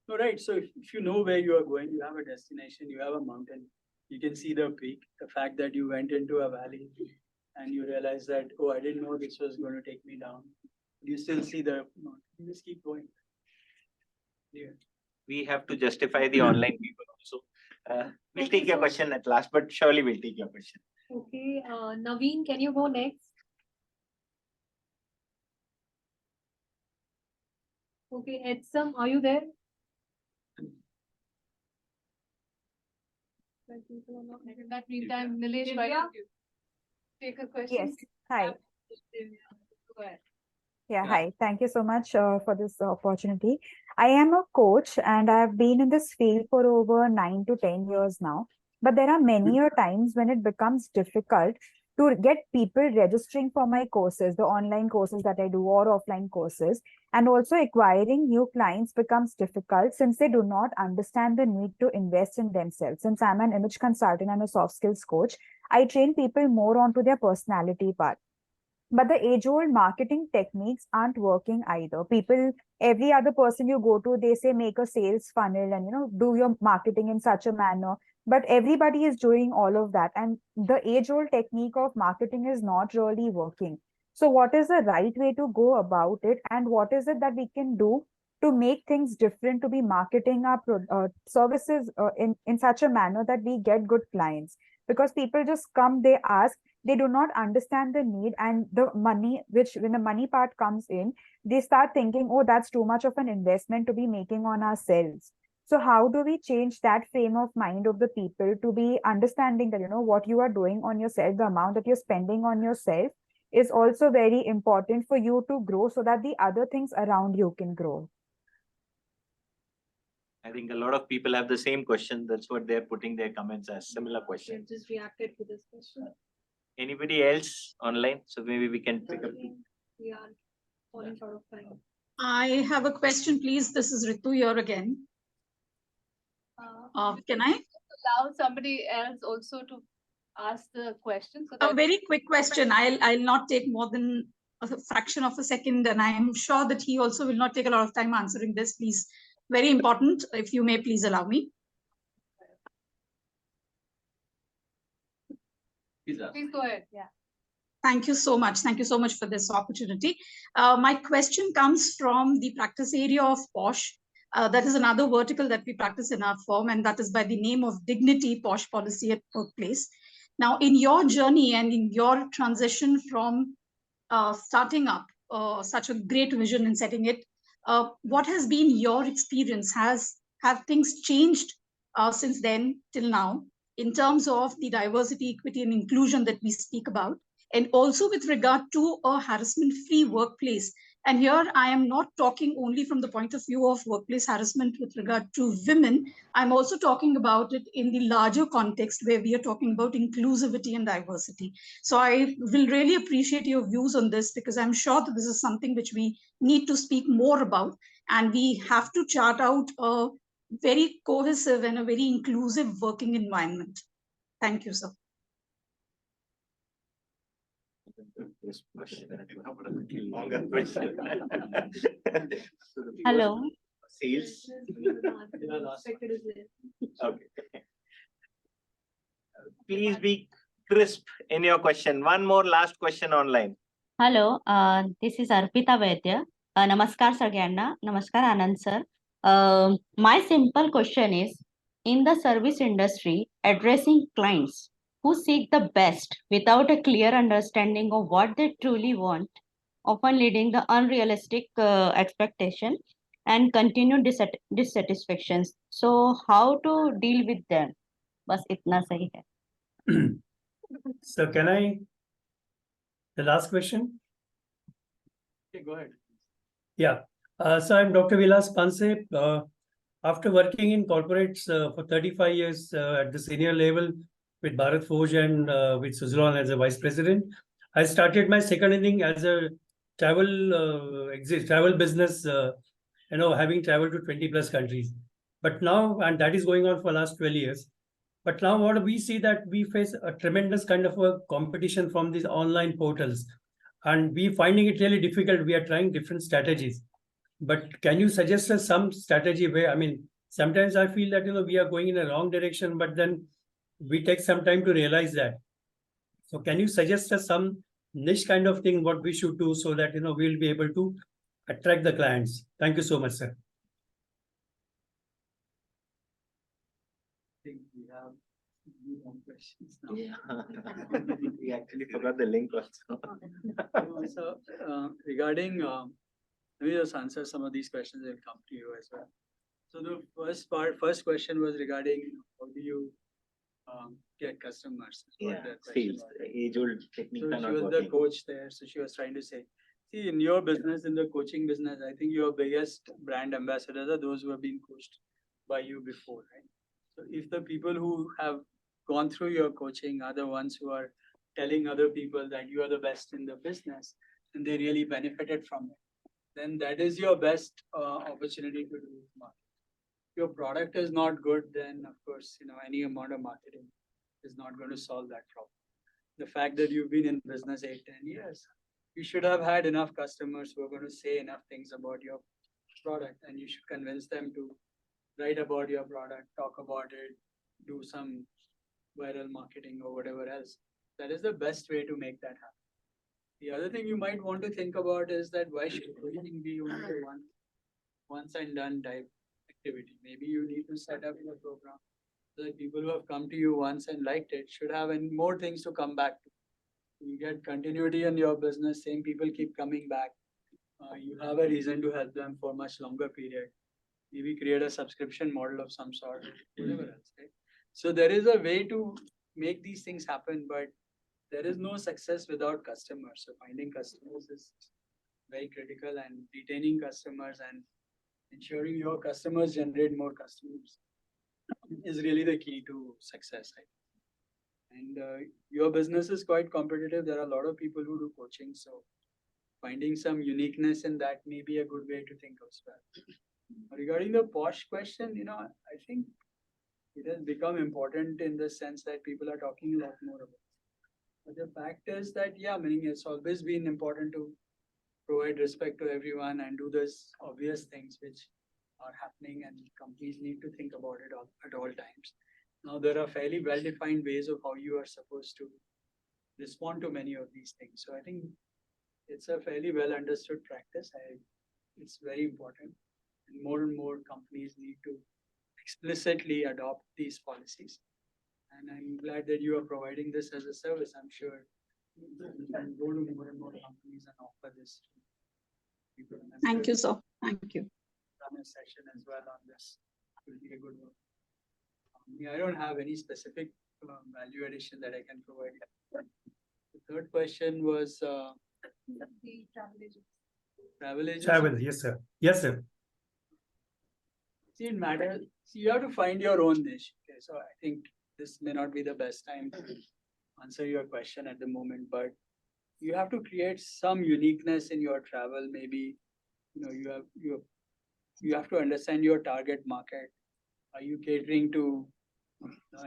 no, right. So if you know where you are going, you have a destination, you have a mountain, you can see the peak. The fact that you went into a valley and you realize that, oh, I didn't know this was going to take me down. You still see the mountain. You just keep going. Yeah. We have to justify the online people also. We'll take your question at last, but surely we'll take your question. Okay, Naveen, can you go next? Okay, Edsam, are you there? In that meantime, Nilesh, why don't you take a question? Yes. Hi. Go ahead. Yeah, hi. Thank you so much for this opportunity. I am a coach and I've been in this field for over 9 to 10 years now. But there are many times when it becomes difficult to get people registering for my courses, the online courses that I do or offline courses. And also acquiring new clients becomes difficult since they do not understand the need to invest in themselves. Since I'm an image consultant and a soft skills coach, I train people more onto their personality part. But the age-old marketing techniques aren't working either. People, every other person you go to, they say make a sales funnel and do your marketing in such a manner. But everybody is doing all of that, and the age-old technique of marketing is not really working. So, what is the right way to go about it, and what is it that we can do to make things different, to be marketing our services in such a manner that we get good clients? because people just come, they ask, they do not understand the need, and the money, which when the money part comes in, they start thinking, oh, that's too much of an investment to be making on ourselves. So how do we change that frame of mind of the people to be understanding that, what you are doing on yourself, the amount that you're spending on yourself is also very important for you to grow, so that the other things around you can grow. I think a lot of people have the same question. That's what they're putting their comments as similar question. Just reacted to this question. Anybody else online? So maybe we can pick up. We are falling short of time. I have a question, please. This is Ritu here again. Can I? Allow somebody else also to ask the question. So A very quick question. I'll not take more than a fraction of a second, and I am sure that he also will not take a lot of time answering this, please. Very important, if you may please allow me. Please go ahead. Yeah. Thank you so much. Thank you so much for this opportunity. My question comes from the practice area of POSH. That is another vertical that we practice in our firm, and that is by the name of Dignity POSH Policy at Workplace. Now, in your journey and in your transition from starting up such a great vision and setting it, what has been your experience? Have things changed since then till now in terms of the diversity, equity, and inclusion that we speak about, and also with regard to a harassment-free workplace? And here I am not talking only from the point of view of workplace harassment with regard to women. I'm also talking about it in the larger context where we are talking about inclusivity and diversity. So I will really appreciate your views on this, because I'm sure that this is something which we need to speak more about, and we have to chart out a very cohesive and a very inclusive working environment. Thank you, sir. Hello. Sales. Okay. Please be crisp in your question. One more last question online. Hello, this is Arpita Vaidya. Namaskar Sargyanna. Namaskar Anand sir. My simple question is, in the service industry, addressing clients who seek the best without a clear understanding of what they truly want, often leading the unrealistic expectation and continued dissatisfactions. So how to deal with them? Bas itna sahi hai. So can I, the last question? Okay, go ahead. Yeah. So I'm Dr. Vilas Panse. After working in corporates for 35 years at the senior level with Bharat Forge and with Suzlon as a vice president, I started my second inning as a travel business, having traveled to 20 plus countries. But now, and that is going on for the last 12 years. But now what we see that we face a tremendous kind of a competition from these online portals, and we finding it really difficult. We are trying different strategies. But can you suggest us some strategy where, sometimes I feel that, we are going in a wrong direction, but then we take some time to realize that. So can you suggest us some niche kind of thing, what we should do so that, we'll be able to attract the clients? Thank you so much, sir. I think we have more questions now. Yeah. We actually forgot the link also. So regarding, let me just answer some of these questions that come to you as well. So the first question was regarding how do you get customers? Yeah, sales, age-old technique. So she was the coach there, so she was trying to say, see, in your business, in the coaching business, I think your biggest brand ambassadors are those who have been coached by you before, right? So if the people who have gone through your coaching are the ones who are telling other people that you are the best in the business and they really benefited from it, then that is your best opportunity to do marketing. If your product is not good, then of course, any amount of marketing is not going to solve that problem. The fact that you've been in business 8-10 years, you should have had enough customers who are going to say enough things about your product, and you should convince them to write about your product, talk about it, do some viral marketing or whatever else. That is the best way to make that happen. The other thing you might want to think about is that why should coaching be only a once and done type activity? Maybe you need to set up your program The people who have come to you once and liked it should have more things to come back to. You get continuity in your business, same people keep coming back. You have a reason to help them for much longer period. Maybe create a subscription model of some sort, whatever else, right? So there is a way to make these things happen, but there is no success without customers. So finding customers is very critical, and retaining customers and ensuring your customers generate more customers is really the key to success, right? And your business is quite competitive. There are a lot of people who do coaching, so finding some uniqueness in that may be a good way to think as well. Regarding the posh question, I think it has become important in the sense that people are talking a lot more about it. But the fact is that, yeah, meaning it's always been important to provide respect to everyone and do those obvious things which are happening, and companies need to think about it at all times. Now, there are fairly well-defined ways of how you are supposed to respond to many of these things. So I think it's a fairly well understood practice. It's very important. And more companies need to explicitly adopt these policies. And I'm glad that you are providing this as a service. I'm sure you can go to more and more companies and offer this to people. Thank you, sir. Thank you. Run a session as well on this. It will be a good one. I don't have any specific value addition that I can provide. The third question was The travel agents. travel agents. Travel, yes, sir. Yes, sir. See, it matters. See, you have to find your own niche. Okay, so I think this may not be the best time to answer your question at the moment, but you have to create some uniqueness in your travel. Maybe you have to understand your target market. Are you catering to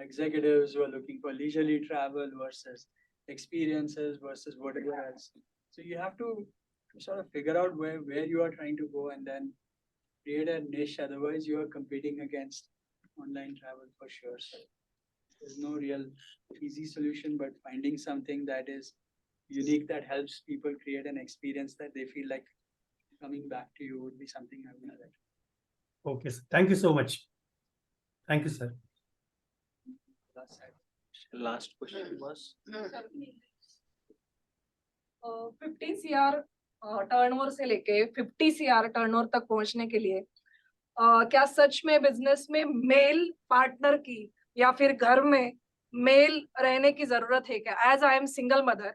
executives who are looking for leisurely travel versus experiences versus whatever else? So you have to sort of figure out where you are trying to go and then create a niche. Otherwise, you are competing against online travel for sure. So there's no real easy solution, but finding something that is unique that helps people create an experience that they feel like coming back to you would be something I would like. Okay, sir. Thank you so much. Thank you, sir. Last question was 50 CR turnover से लेके 50 CR turnover तक पहुंचने के लिए क्या सच में business में male partner की या फिर घर में मेल रहने की जरूरत है क्या? As I am single mother,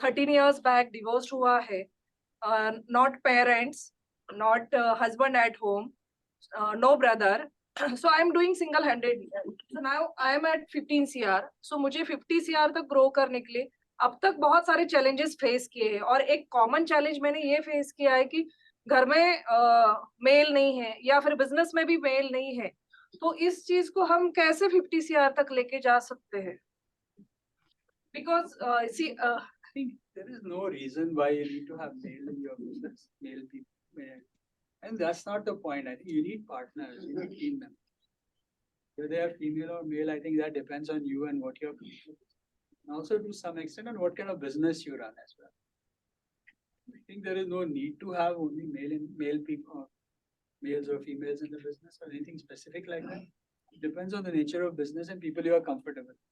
13 years back divorce हुआ है, not parents, not husband at home, no brother, so I am doing single handed. So now I am at 15 CR. So मुझे 50 CR तक grow करने के लिए अब तक बहुत सारे चैलेंजेस फेस किए हैं, और एक कॉमन चैलेंज मैंने ये फेस किया है कि घर में मेल नहीं है या फिर बिजनेस में भी मेल नहीं है. तो इस चीज को हम कैसे 50 CR तक लेके जा सकते हैं? Because see, I think there is no reason why you need to have male in your business, male people. And that's not the point. I think you need partners, you need team members. Whether they are female or male, I think that depends on you and what you're doing. And also to some extent on what kind of business you run as well. I think there is no need to have only male people, males or females in the business or anything specific like that. It depends on the nature of business and people you are comfortable with.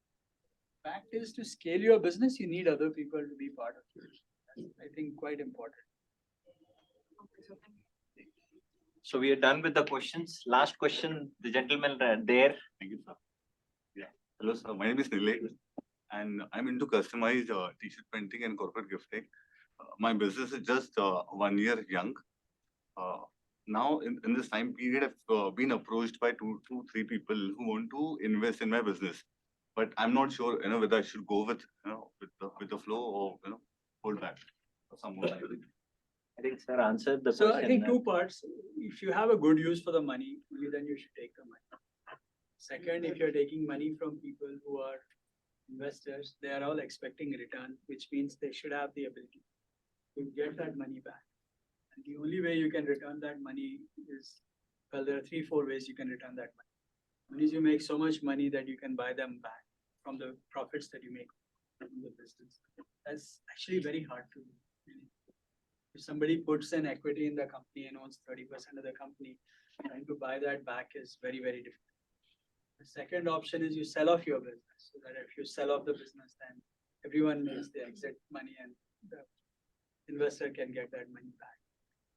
Fact is, to scale your business, you need other people to be part of it. That's, I think, quite important. So we are done with the questions. Last question, the gentleman there. Thank you, sir. Yeah. Hello, sir. My name is Nilesh, and I'm into customized t-shirt printing and corporate gifting. My business is just 1 year young. Now, in this time period, I've been approached by two, three people who want to invest in my business. But I'm not sure, whether I should go with the flow or hold back or somewhere. I think sir answered the So question. I think two parts. If you have a good use for the money, then you should take the money. Second, if you're taking money from people who are investors, they are all expecting return, which means they should have the ability to get that money back. And the only way you can return that money is, well, there are 3-4 ways you can return that money. One is you make so much money that you can buy them back from the profits that you make from the business. That's actually very hard to do. If somebody puts in equity in the company and owns 30% of the company, trying to buy that back is very, very difficult. The second option is you sell off your business, so that if you sell off the business, then everyone makes the exit money and the investor can get that money back.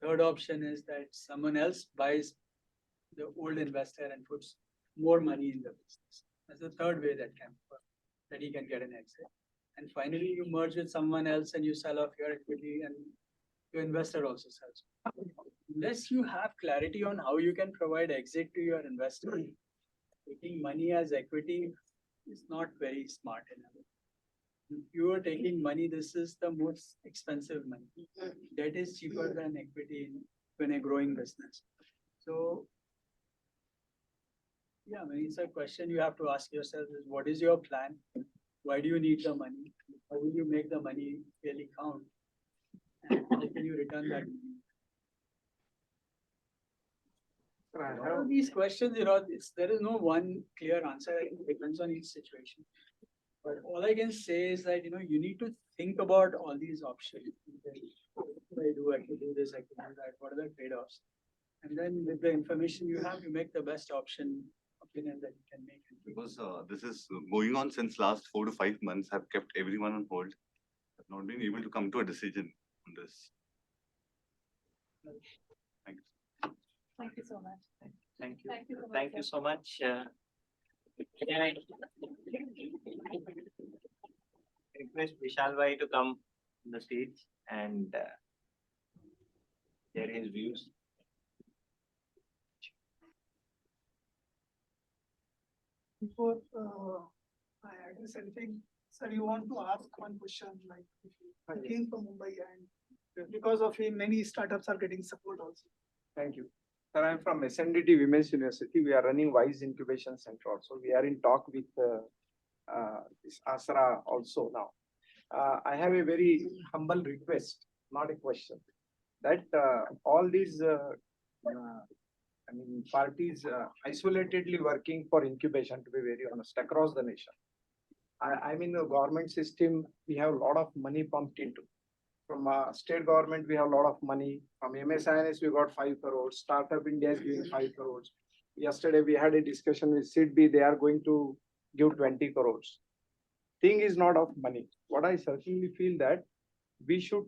Third option is that someone else buys the old investor and puts more money in the business. That's the third way that can work, that he can get an exit. And finally, you merge with someone else and you sell off your equity and your investor also sells. Unless you have clarity on how you can provide exit to your investor, taking money as equity is not very smart enough. If you are taking money, this is the most expensive money. Debt is cheaper than equity in a growing business. So, yeah, I mean, it's a question you have to ask yourself is what is your plan? Why do you need the money? How will you make the money really count? And how can you return that money? All these questions, there is no one clear answer. It depends on each situation. But all I can say is that, you need to think about all these options. I can do this, I can do that. What are the trade-offs? And then with the information you have, you make the best opinion that you can make. Because this is going on since last 4 to 5 months, have kept everyone on hold. Have not been able to come to a decision on this. Thank you. Thank you so much. Thank you. Thank you so much. Thank you so much. Can I request Vishal Bhai to come on the stage and share his views? Before I address anything, sir, you want to ask one question, like if you came from Mumbai and because of him, many startups are getting support also. Thank you. Sir, I'm from SNDT Women's University. We are running WISE Incubation Center also. We are in talk with this ASRA also now. I have a very humble request, not a question, that all these parties isolatedly working for incubation, to be very honest, across the nation. I'm in the government system, we have a lot of money pumped into. From state government, we have a lot of money. From MSMES, we got 5 crores. Startup India is giving 5 crores. Yesterday, we had a discussion with SIDBI. They are going to give 20 crores. Thing is not of money. What I certainly feel that we should,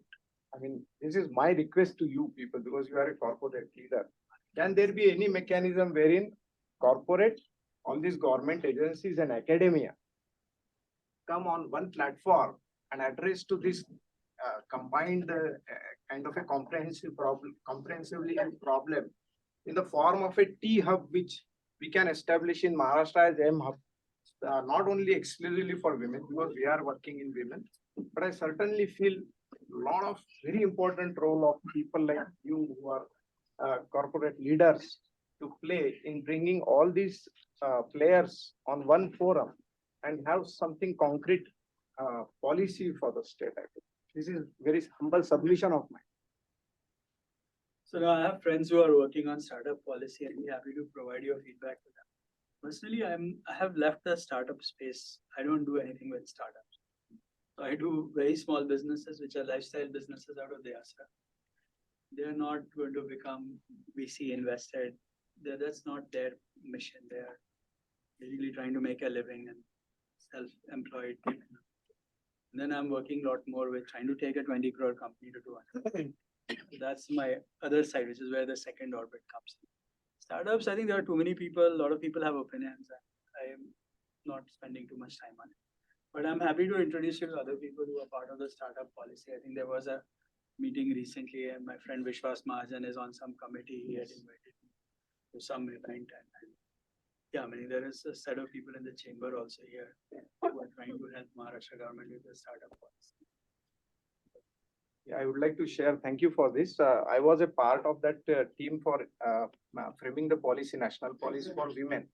this is my request to you people, because you are a corporate leader. Can there be any mechanism wherein corporate, all these government agencies and academia come on one platform and address to this combined kind of a comprehensively problem in the form of a T-hub, which we can establish in Maharashtra as M-hub, not only exclusively for women, because we are working in women, but I certainly feel a lot of very important role of people like you who are corporate leaders to play in bringing all these players on one forum and have something concrete policy for the state. I think this is very humble submission of mine. So now I have friends who are working on startup policy and be happy to provide your feedback to them. Personally, I have left the startup space. I don't do anything with startups. So I do very small businesses, which are lifestyle businesses out of the ASRA. They're not going to become VC invested. That's not their mission. They're basically trying to make a living and self-employed. And then I'm working a lot more with trying to take a 20 crore company to 200. So that's my other side, which is where the second orbit comes in. Startups, I think there are too many people. A lot of people have opinions. I am not spending too much time on it. But I'm happy to introduce you to other people who are part of the startup policy. I think there was a meeting recently and my friend Vishwas Mahajan is on some committee. He had invited me to some event. And yeah, there is a set of people in the chamber also here who are trying to help Maharashtra government with the startup policy. Yeah, I would like to share. Thank you for this. I was a part of that team for framing the policy, national policy for women.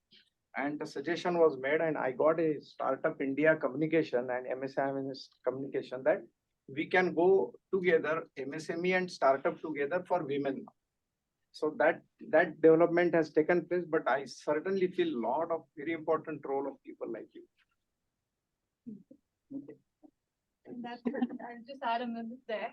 And the suggestion was made, and I got a Startup India communication and MSMES communication that we can go together, MSME and startup together for women. So that development has taken place, but I certainly feel a lot of very important role of people like you. And that's, I'll just add a minute there.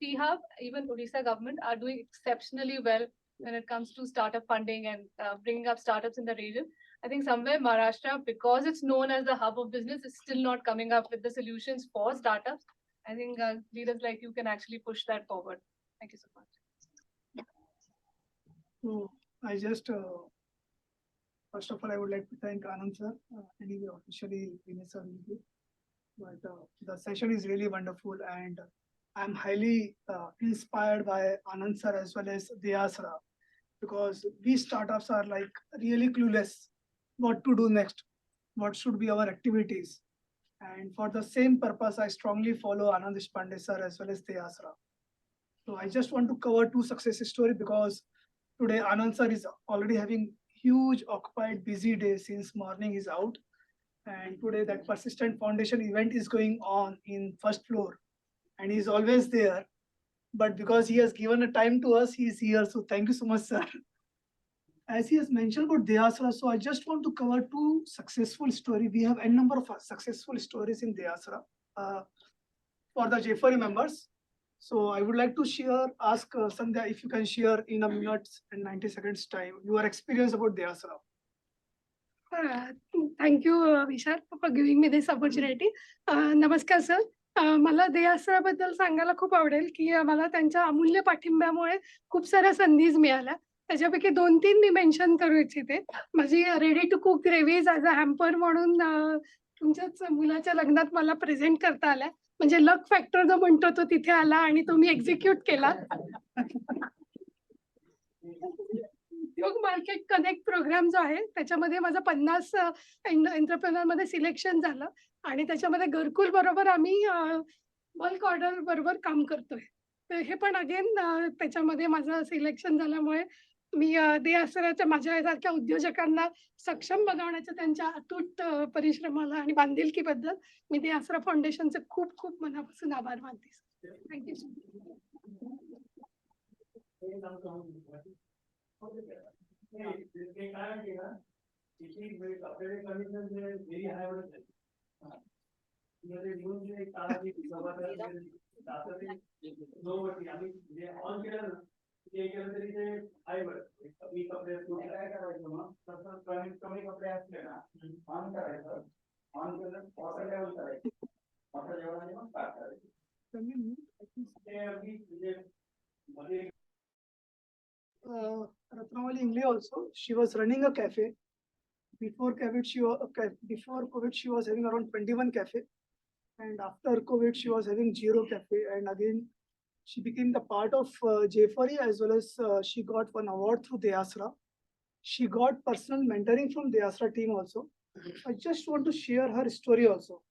T-Hub, even Odisha government are doing exceptionally well when it comes to startup funding and bringing up startups in the region. I think somewhere Maharashtra, because it's known as the hub of business, is still not coming up with the solutions for startups. I think leaders like you can actually push that forward. Thank you so much. So I just, first of all, I would like to thank Anand sir, anyway, officially Vineet sir with you. But the session is really wonderful, and I'm highly inspired by Anand sir as well as Deyasra, because we startups are like really clueless what to do next, what should be our activities. And for the same purpose, I strongly follow Anand Deshpande sir as well as Deyasra. So I just want to cover two success stories, because today Anand sir is already having huge occupied busy day since morning is out. And today that Persistent Foundation event is going on in first floor, and he's always there. But because he has given a time to us, he's here. So thank you so much, sir. As he has mentioned about Deyasra, so I just want to cover two successful stories. We have a number of successful stories in Deyasra for the J4E members. So I would like to ask Sandhya if you can share in a minute and 90 seconds time your experience about Deyasra. Thank you, Vishal, for giving me this opportunity. नमस्कार sir. मला देयासराबद्दल सांगायला खूप आवडेल की मला त्यांच्या अमूल्य पाठिंब्यामुळे खूप साऱ्या संधीज मिळाल्या. त्याच्यापैकी 2-3 मी मेन्शन करू इच्छिते. माझी ready to cook gravies as a hamper म्हणून तुमच्याच मुलाच्या लग्नात मला प्रेझेंट करता आल्या. म्हणजे लक फॅक्टर जो म्हणतो तो तिथे आला आणि तो मी एक्झिक्यूट केला. उद्योग मार्केट कनेक्ट प्रोग्राम जो आहे त्याच्यामध्ये माझं 50 एंटरप्रेनर मध्ये सिलेक्शन झालं आणि त्याच्यामध्ये घरकुल बरोबर आम्ही बल्क ऑर्डर बरोबर काम करतोय. तर हे पण अगेन त्याच्यामध्ये माझं सिलेक्शन झाल्यामुळे मी देयासराच्या माझ्यासारख्या उद्योजकांना सक्षम बनवण्याच्या त्यांच्या अतूट परिश्रमाला आणि बांधिलकीबद्दल मी देयासरा फाउंडेशनचे खूप खूप मनापासून आभार मानते. Thank you. Ratnawali Ingle also, she was running a cafe. Before COVID, she was having around 21 cafe, and after COVID, she was having 0 cafe. And again, she became the part of J4E, as well as she got one award through Deyasra. She got personal mentoring from Deyasra team also. I just want to share her story also.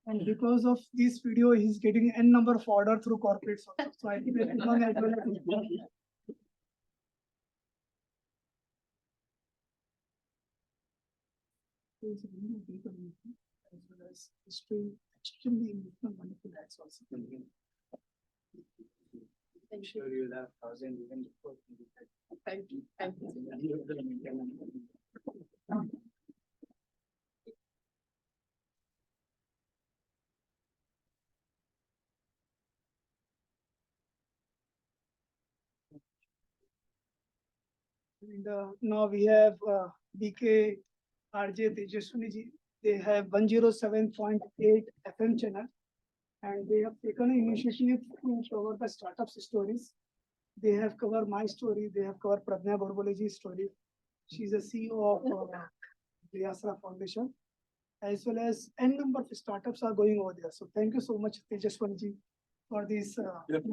And because of this video, he's getting n number of order through corporates also. So I think that one as well as is really deep in as well as history, extremely wonderful acts also. I'm sure you'll have 1,000 even before. Thank you. Thank you. And now we have BK, RJ, Tejaswini ji. They have 107.8 FM channel, and they have taken an initiative to cover the startups stories. They have covered my story. They have covered Pradnya Borboleji's story. She's a CEO of the Asra Foundation, as well as n number of startups are going over there. So thank you so much, Tejaswani ji, for this. Yes,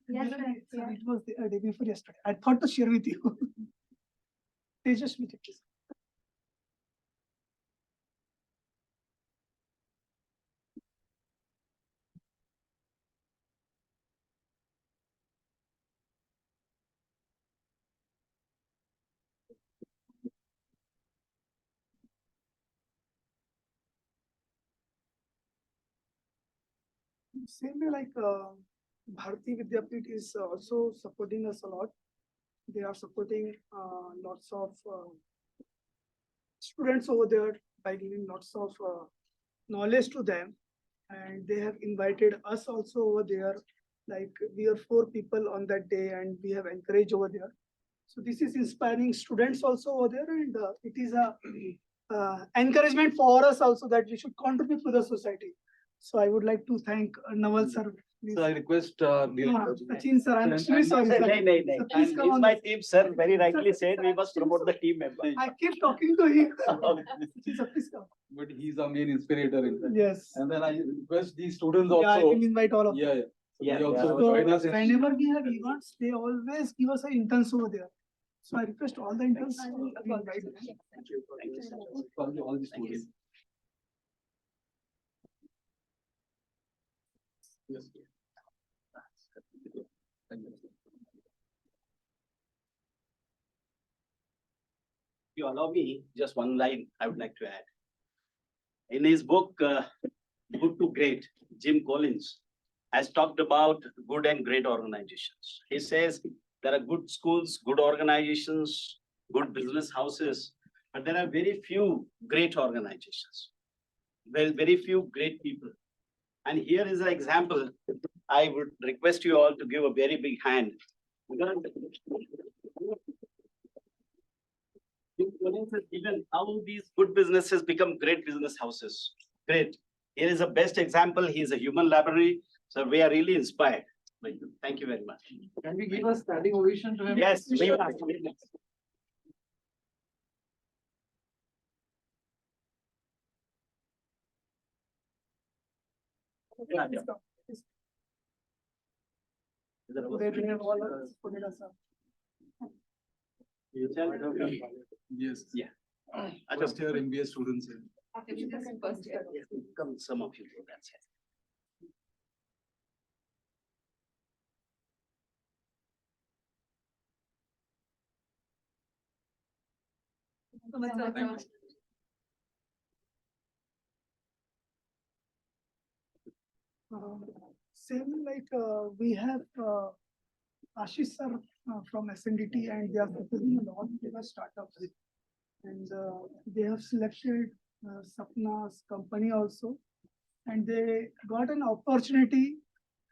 So sir. it was the day before yesterday. I thought to share with you. Tejaswani ji, please. Same way like Bharati Vidyapeeth is also supporting us a lot. They are supporting lots of students over there by giving lots of knowledge to them. And they have invited us also over there. Like we are 4 people on that day and we have encouraged over there. So this is inspiring students also over there, and it is a encouragement for us also that we should contribute to the society. So I would like to thank Nawal sir. Please. So I request Sachin sir, I'm extremely sorry. Sir. So please And come he's on. my team, sir. Very rightly Sir, said, sir, we must promote the team member. I keep talking to him. Sachin sir, please come. but he's our main inspirator in fact. Yes. And then I request these students Yeah, I also. can invite all of them. Yeah. So Yeah, they also So join us. whenever we have events, they always give us an interns over there. So I request all the interns. to invite them. Thank you. Thank you, sir. All the Thank you. students. Yes. Thank you. You allow me just one line I would like to add. In his book, Good to Great, Jim Collins has talked about good and great organizations. He says there are good schools, good organizations, good business houses, but there are very few great organizations. Very few great people. And here is an example. I would request you all to give a very big hand. Jim Collins has given how these good businesses become great business houses. Great. Here is a best example. He is a human library. So we are really inspired. Thank you very much. Can we give a standing ovation to him? Yes, we will. Yes. Yeah. First year MBA students. First year. Come, some of you do that. Same like we have Ashish sir from SNDT, and they are supporting a lot of the startups. And they have selected Sapna's company also. And they got an opportunity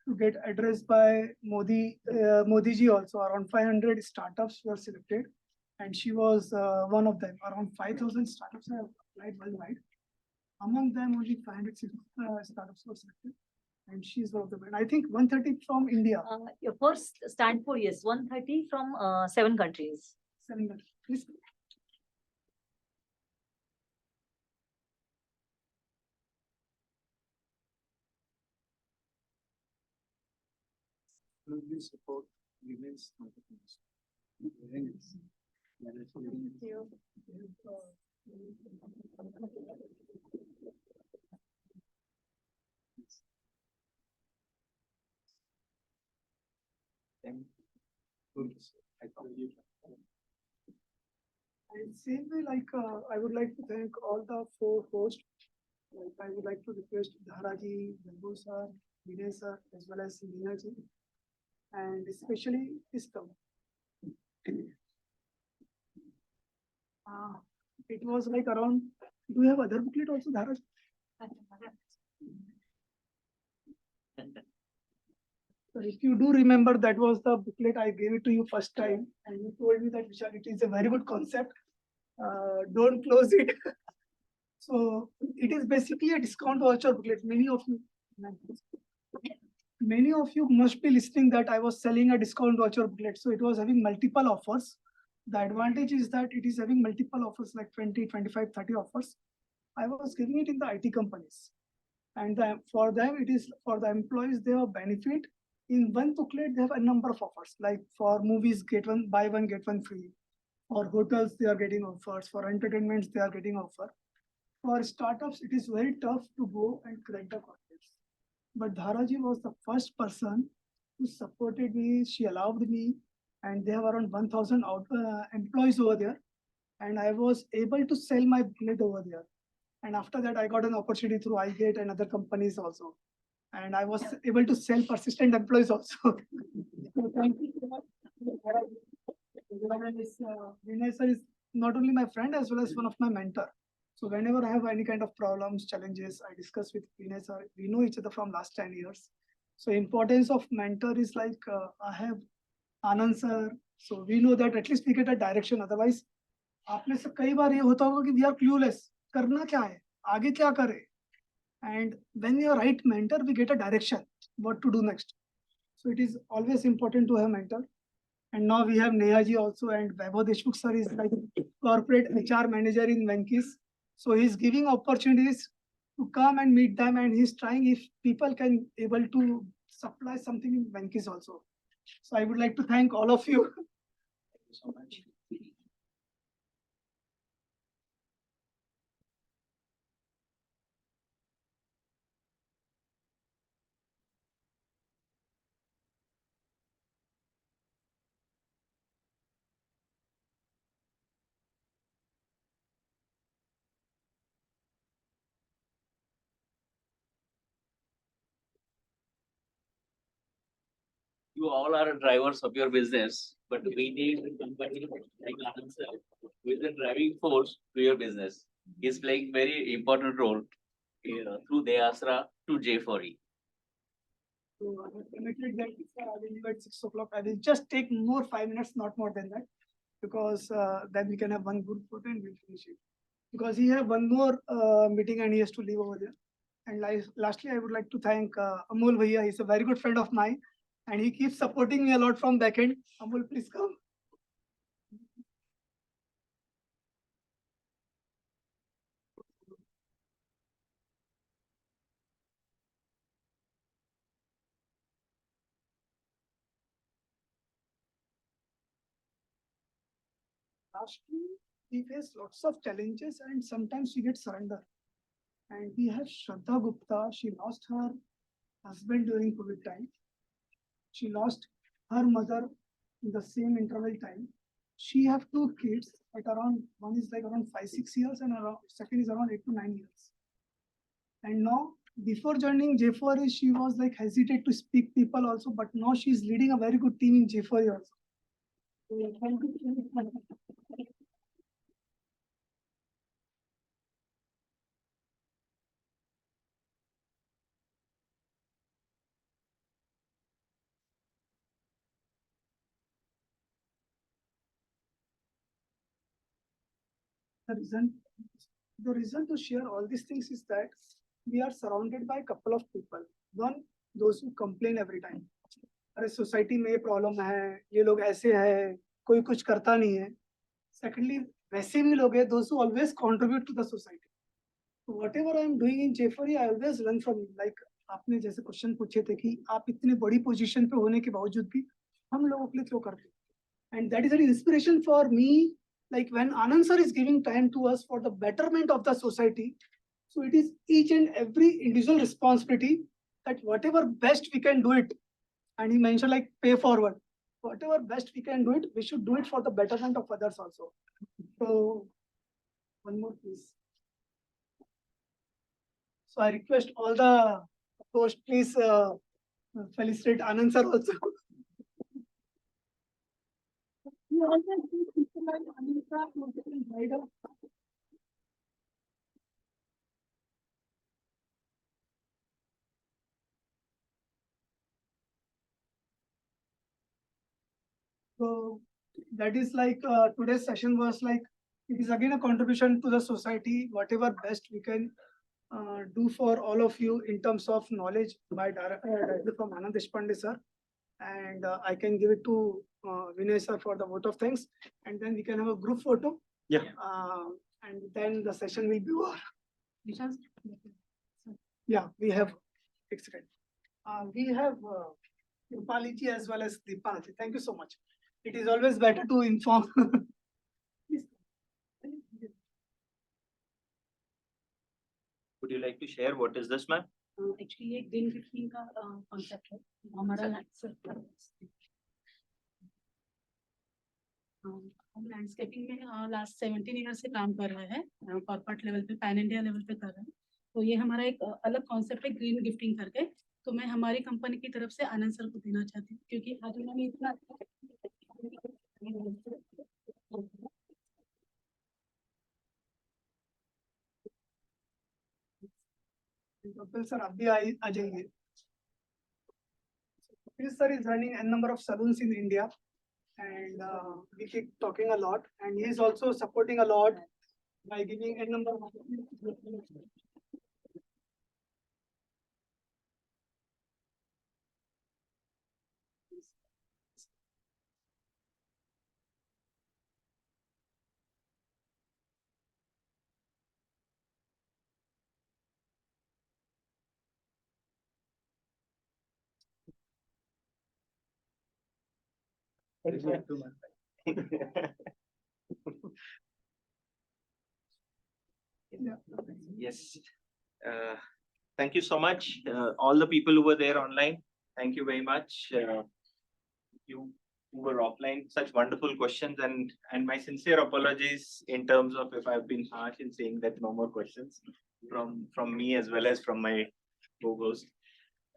to get addressed by Modi ji also. Around 500 startups were selected. And she was one of them. Around 5,000 startups have applied worldwide. Among them, only 500 startups were selected. And she's one of them. And I think 130 from India. Your first Stanford, yes, 130 from 7 countries. 7 countries. Please. Will you support women's entrepreneurs? Thank you. And same way, I would like to thank all the 4 hosts. Like, I would like to request Dharaji, Jambu sir, Vinay sir, as well as Neena ji, and especially Istam. It was like around. Do you have other booklet also, Dharaj? So if you do remember, that was the booklet I gave it to you first time, and you told me that Vishal, it is a very good concept. Don't close it. So it is basically a discount voucher booklet. Many of you must be listening that I was selling a discount voucher booklet. So it was having multiple offers. The advantage is that it is having multiple offers like 20, 25, 30 offers. I was giving it in the IT companies. And for them, it is for the employees, they have benefit. In one booklet, they have a number of offers. Like for movies, buy one, get one free. For hotels, they are getting offers. For entertainments, they are getting offer. For startups, it is very tough to go and crack the corporates. But Dharaji was the first person who supported me. She allowed me, and they have around 1,000 employees over there. And I was able to sell my booklet over there. And after that, I got an opportunity through iGate and other companies also. And I was able to sell persistent employees also. So thank you so much. Vinay sir is not only my friend as well as one of my mentor. So whenever I have any kind of problems, challenges, I discuss with Vinay sir. We know each other from last 10 years. So importance of mentor is like I have Anand sir. So we know that at least we get a direction. Otherwise, आप में से कई बार ये होता होगा कि we are clueless. करना क्या है? आगे क्या करें? And when you are right mentor, we get a direction what to do next. So it is always important to have mentor. And now we have Neha ji also, and Vaibhav Deshmukh sir is like corporate HR manager in Venkis. So he's giving opportunities to come and meet them, and he's trying if people can able to supply something in Venkis also. So I would like to thank all of you. Thank you so much. You all are drivers of your business, but we need somebody like Anand sir who is the driving force to your business. He's playing very important role through Deasra to J4E. So I have committed that I will leave at 6 o'clock. I will just take more 5 minutes, not more than that, because then we can have one good photo and we'll finish it. Because he have one more meeting and he has to leave over there. And lastly, I would like to thank Amol Bhaiya. He's a very good friend of mine, and he keeps supporting me a lot from back end. Amol, please come. Lastly, we face lots of challenges and sometimes we get surrender. And we have Shraddha Gupta. She lost her husband during COVID time. She lost her mother in the same interval time. She have 2 kids at around, one is like around 5-6 years and second is around 8 to 9 years. And now, before joining J4E, she was like hesitate to speak people also, but now she's leading a very good team in J4E also. So, thank you. The reason to share all these things is that we are surrounded by a couple of people. One, those who complain every time. अरे society में ये problem है, ये लोग ऐसे हैं, कोई कुछ करता नहीं है. Secondly, वैसे भी लोग हैं, those who always contribute to the society. So whatever I am doing in J4E, I always learn from you. Like आपने जैसे क्वेश्चन पूछे थे कि आप इतने बड़ी पोजीशन पे होने के बावजूद भी हम लोगों के लिए क्यों करते हैं? And that is an inspiration for me like when Anand sir is giving time to us for the betterment of the society, so it is each and every individual responsibility that whatever best we can do it, and he mentioned like pay forward, whatever best we can do it, we should do it for the betterment of others also. So one more please. So I request all the host, please felicitate Anand sir also. We also need people like Anand sir who can guide us. So that is like today's session was like, it is again a contribution to the society, whatever best we can do for all of you in terms of knowledge directly from Anand Deshpande sir. And I can give it to Vinay sir for the vote of thanks. And then we can have a group photo. Yeah. And then the session will be over. Yeah, we have, excellent. We have Rupali ji as well as Deepana ji. Thank you so much. It is always better to inform. Would you like to share what is this, ma'am? Actually एक दिन gifting का concept है हमारा हम landscaping में last 17 year से काम कर रहे हैं कॉर्पोरेट लेवल पे पैन इंडिया लेवल पे कर रहे हैं तो ये हमारा एक अलग कॉन्सेप्ट है ग्रीन गिफ्टिंग करके तो मैं हमारी कंपनी की तरफ से आनंद सर को देना चाहती हूँ क्योंकि आज उन्होंने इतना Kapil sir, abhi आ जाएंगे. Kapil sir is running a number of salons in India, and we keep talking a lot, and he is also supporting a lot by giving a number of. Yes. Thank you so much. All the people who were there online, thank you very much. You who were offline, such wonderful questions, and my sincere apologies in terms of if I've been harsh in saying that no more questions from me as well as from my co-host.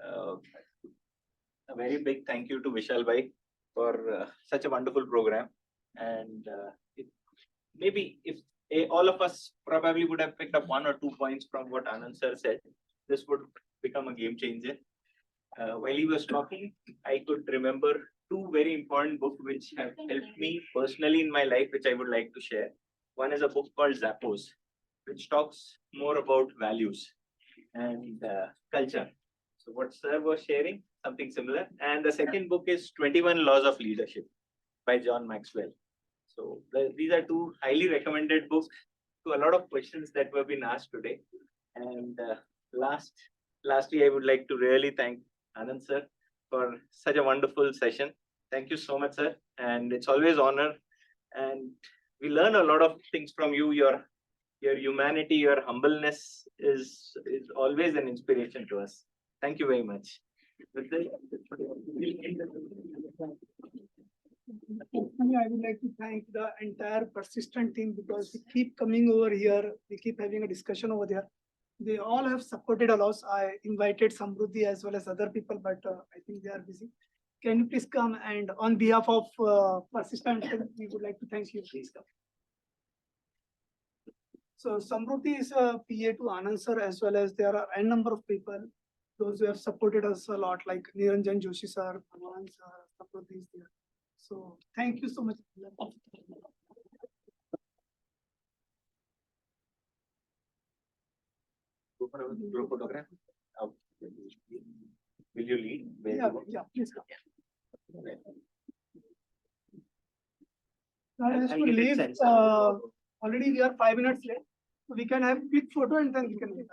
A very big thank you to Vishal Bhai for such a wonderful program. And maybe if all of us probably would have picked up 1 or 2 points from what Anand sir said, this would become a game changer. While he was talking, I could remember 2 very important books which have helped me personally in my life, which I would like to share. One is a book called Zappos, which talks more about values and culture. So what sir was sharing, something similar. And the second book is 21 Laws of Leadership by John Maxwell. So these are 2 highly recommended books to a lot of questions that were being asked today. And lastly, I would like to really thank Anand sir for such a wonderful session. Thank you so much, sir. And it's always honor. And we learn a lot of things from you. Your humanity, your humbleness is always an inspiration to us. Thank you very much. With this, I would like to thank the entire persistent team because we keep coming over here. We keep having a discussion over there. They all have supported a lot. I invited Samruddhi as well as other people, but I think they are busy. Can you please come, and on behalf of persistent team, we would like to thank you. Please come. So Samruddhi is a PA to Anand sir, as well as there are a number of people, those who have supported us a lot, like Niranjan Joshi sir, Bhagwan sir, Samruddhi is there. So thank you so much. Group photograph. Will you lead? Yeah, please come. Now I have to leave. Already we are 5 minutes late. So we can have quick photo and then we can.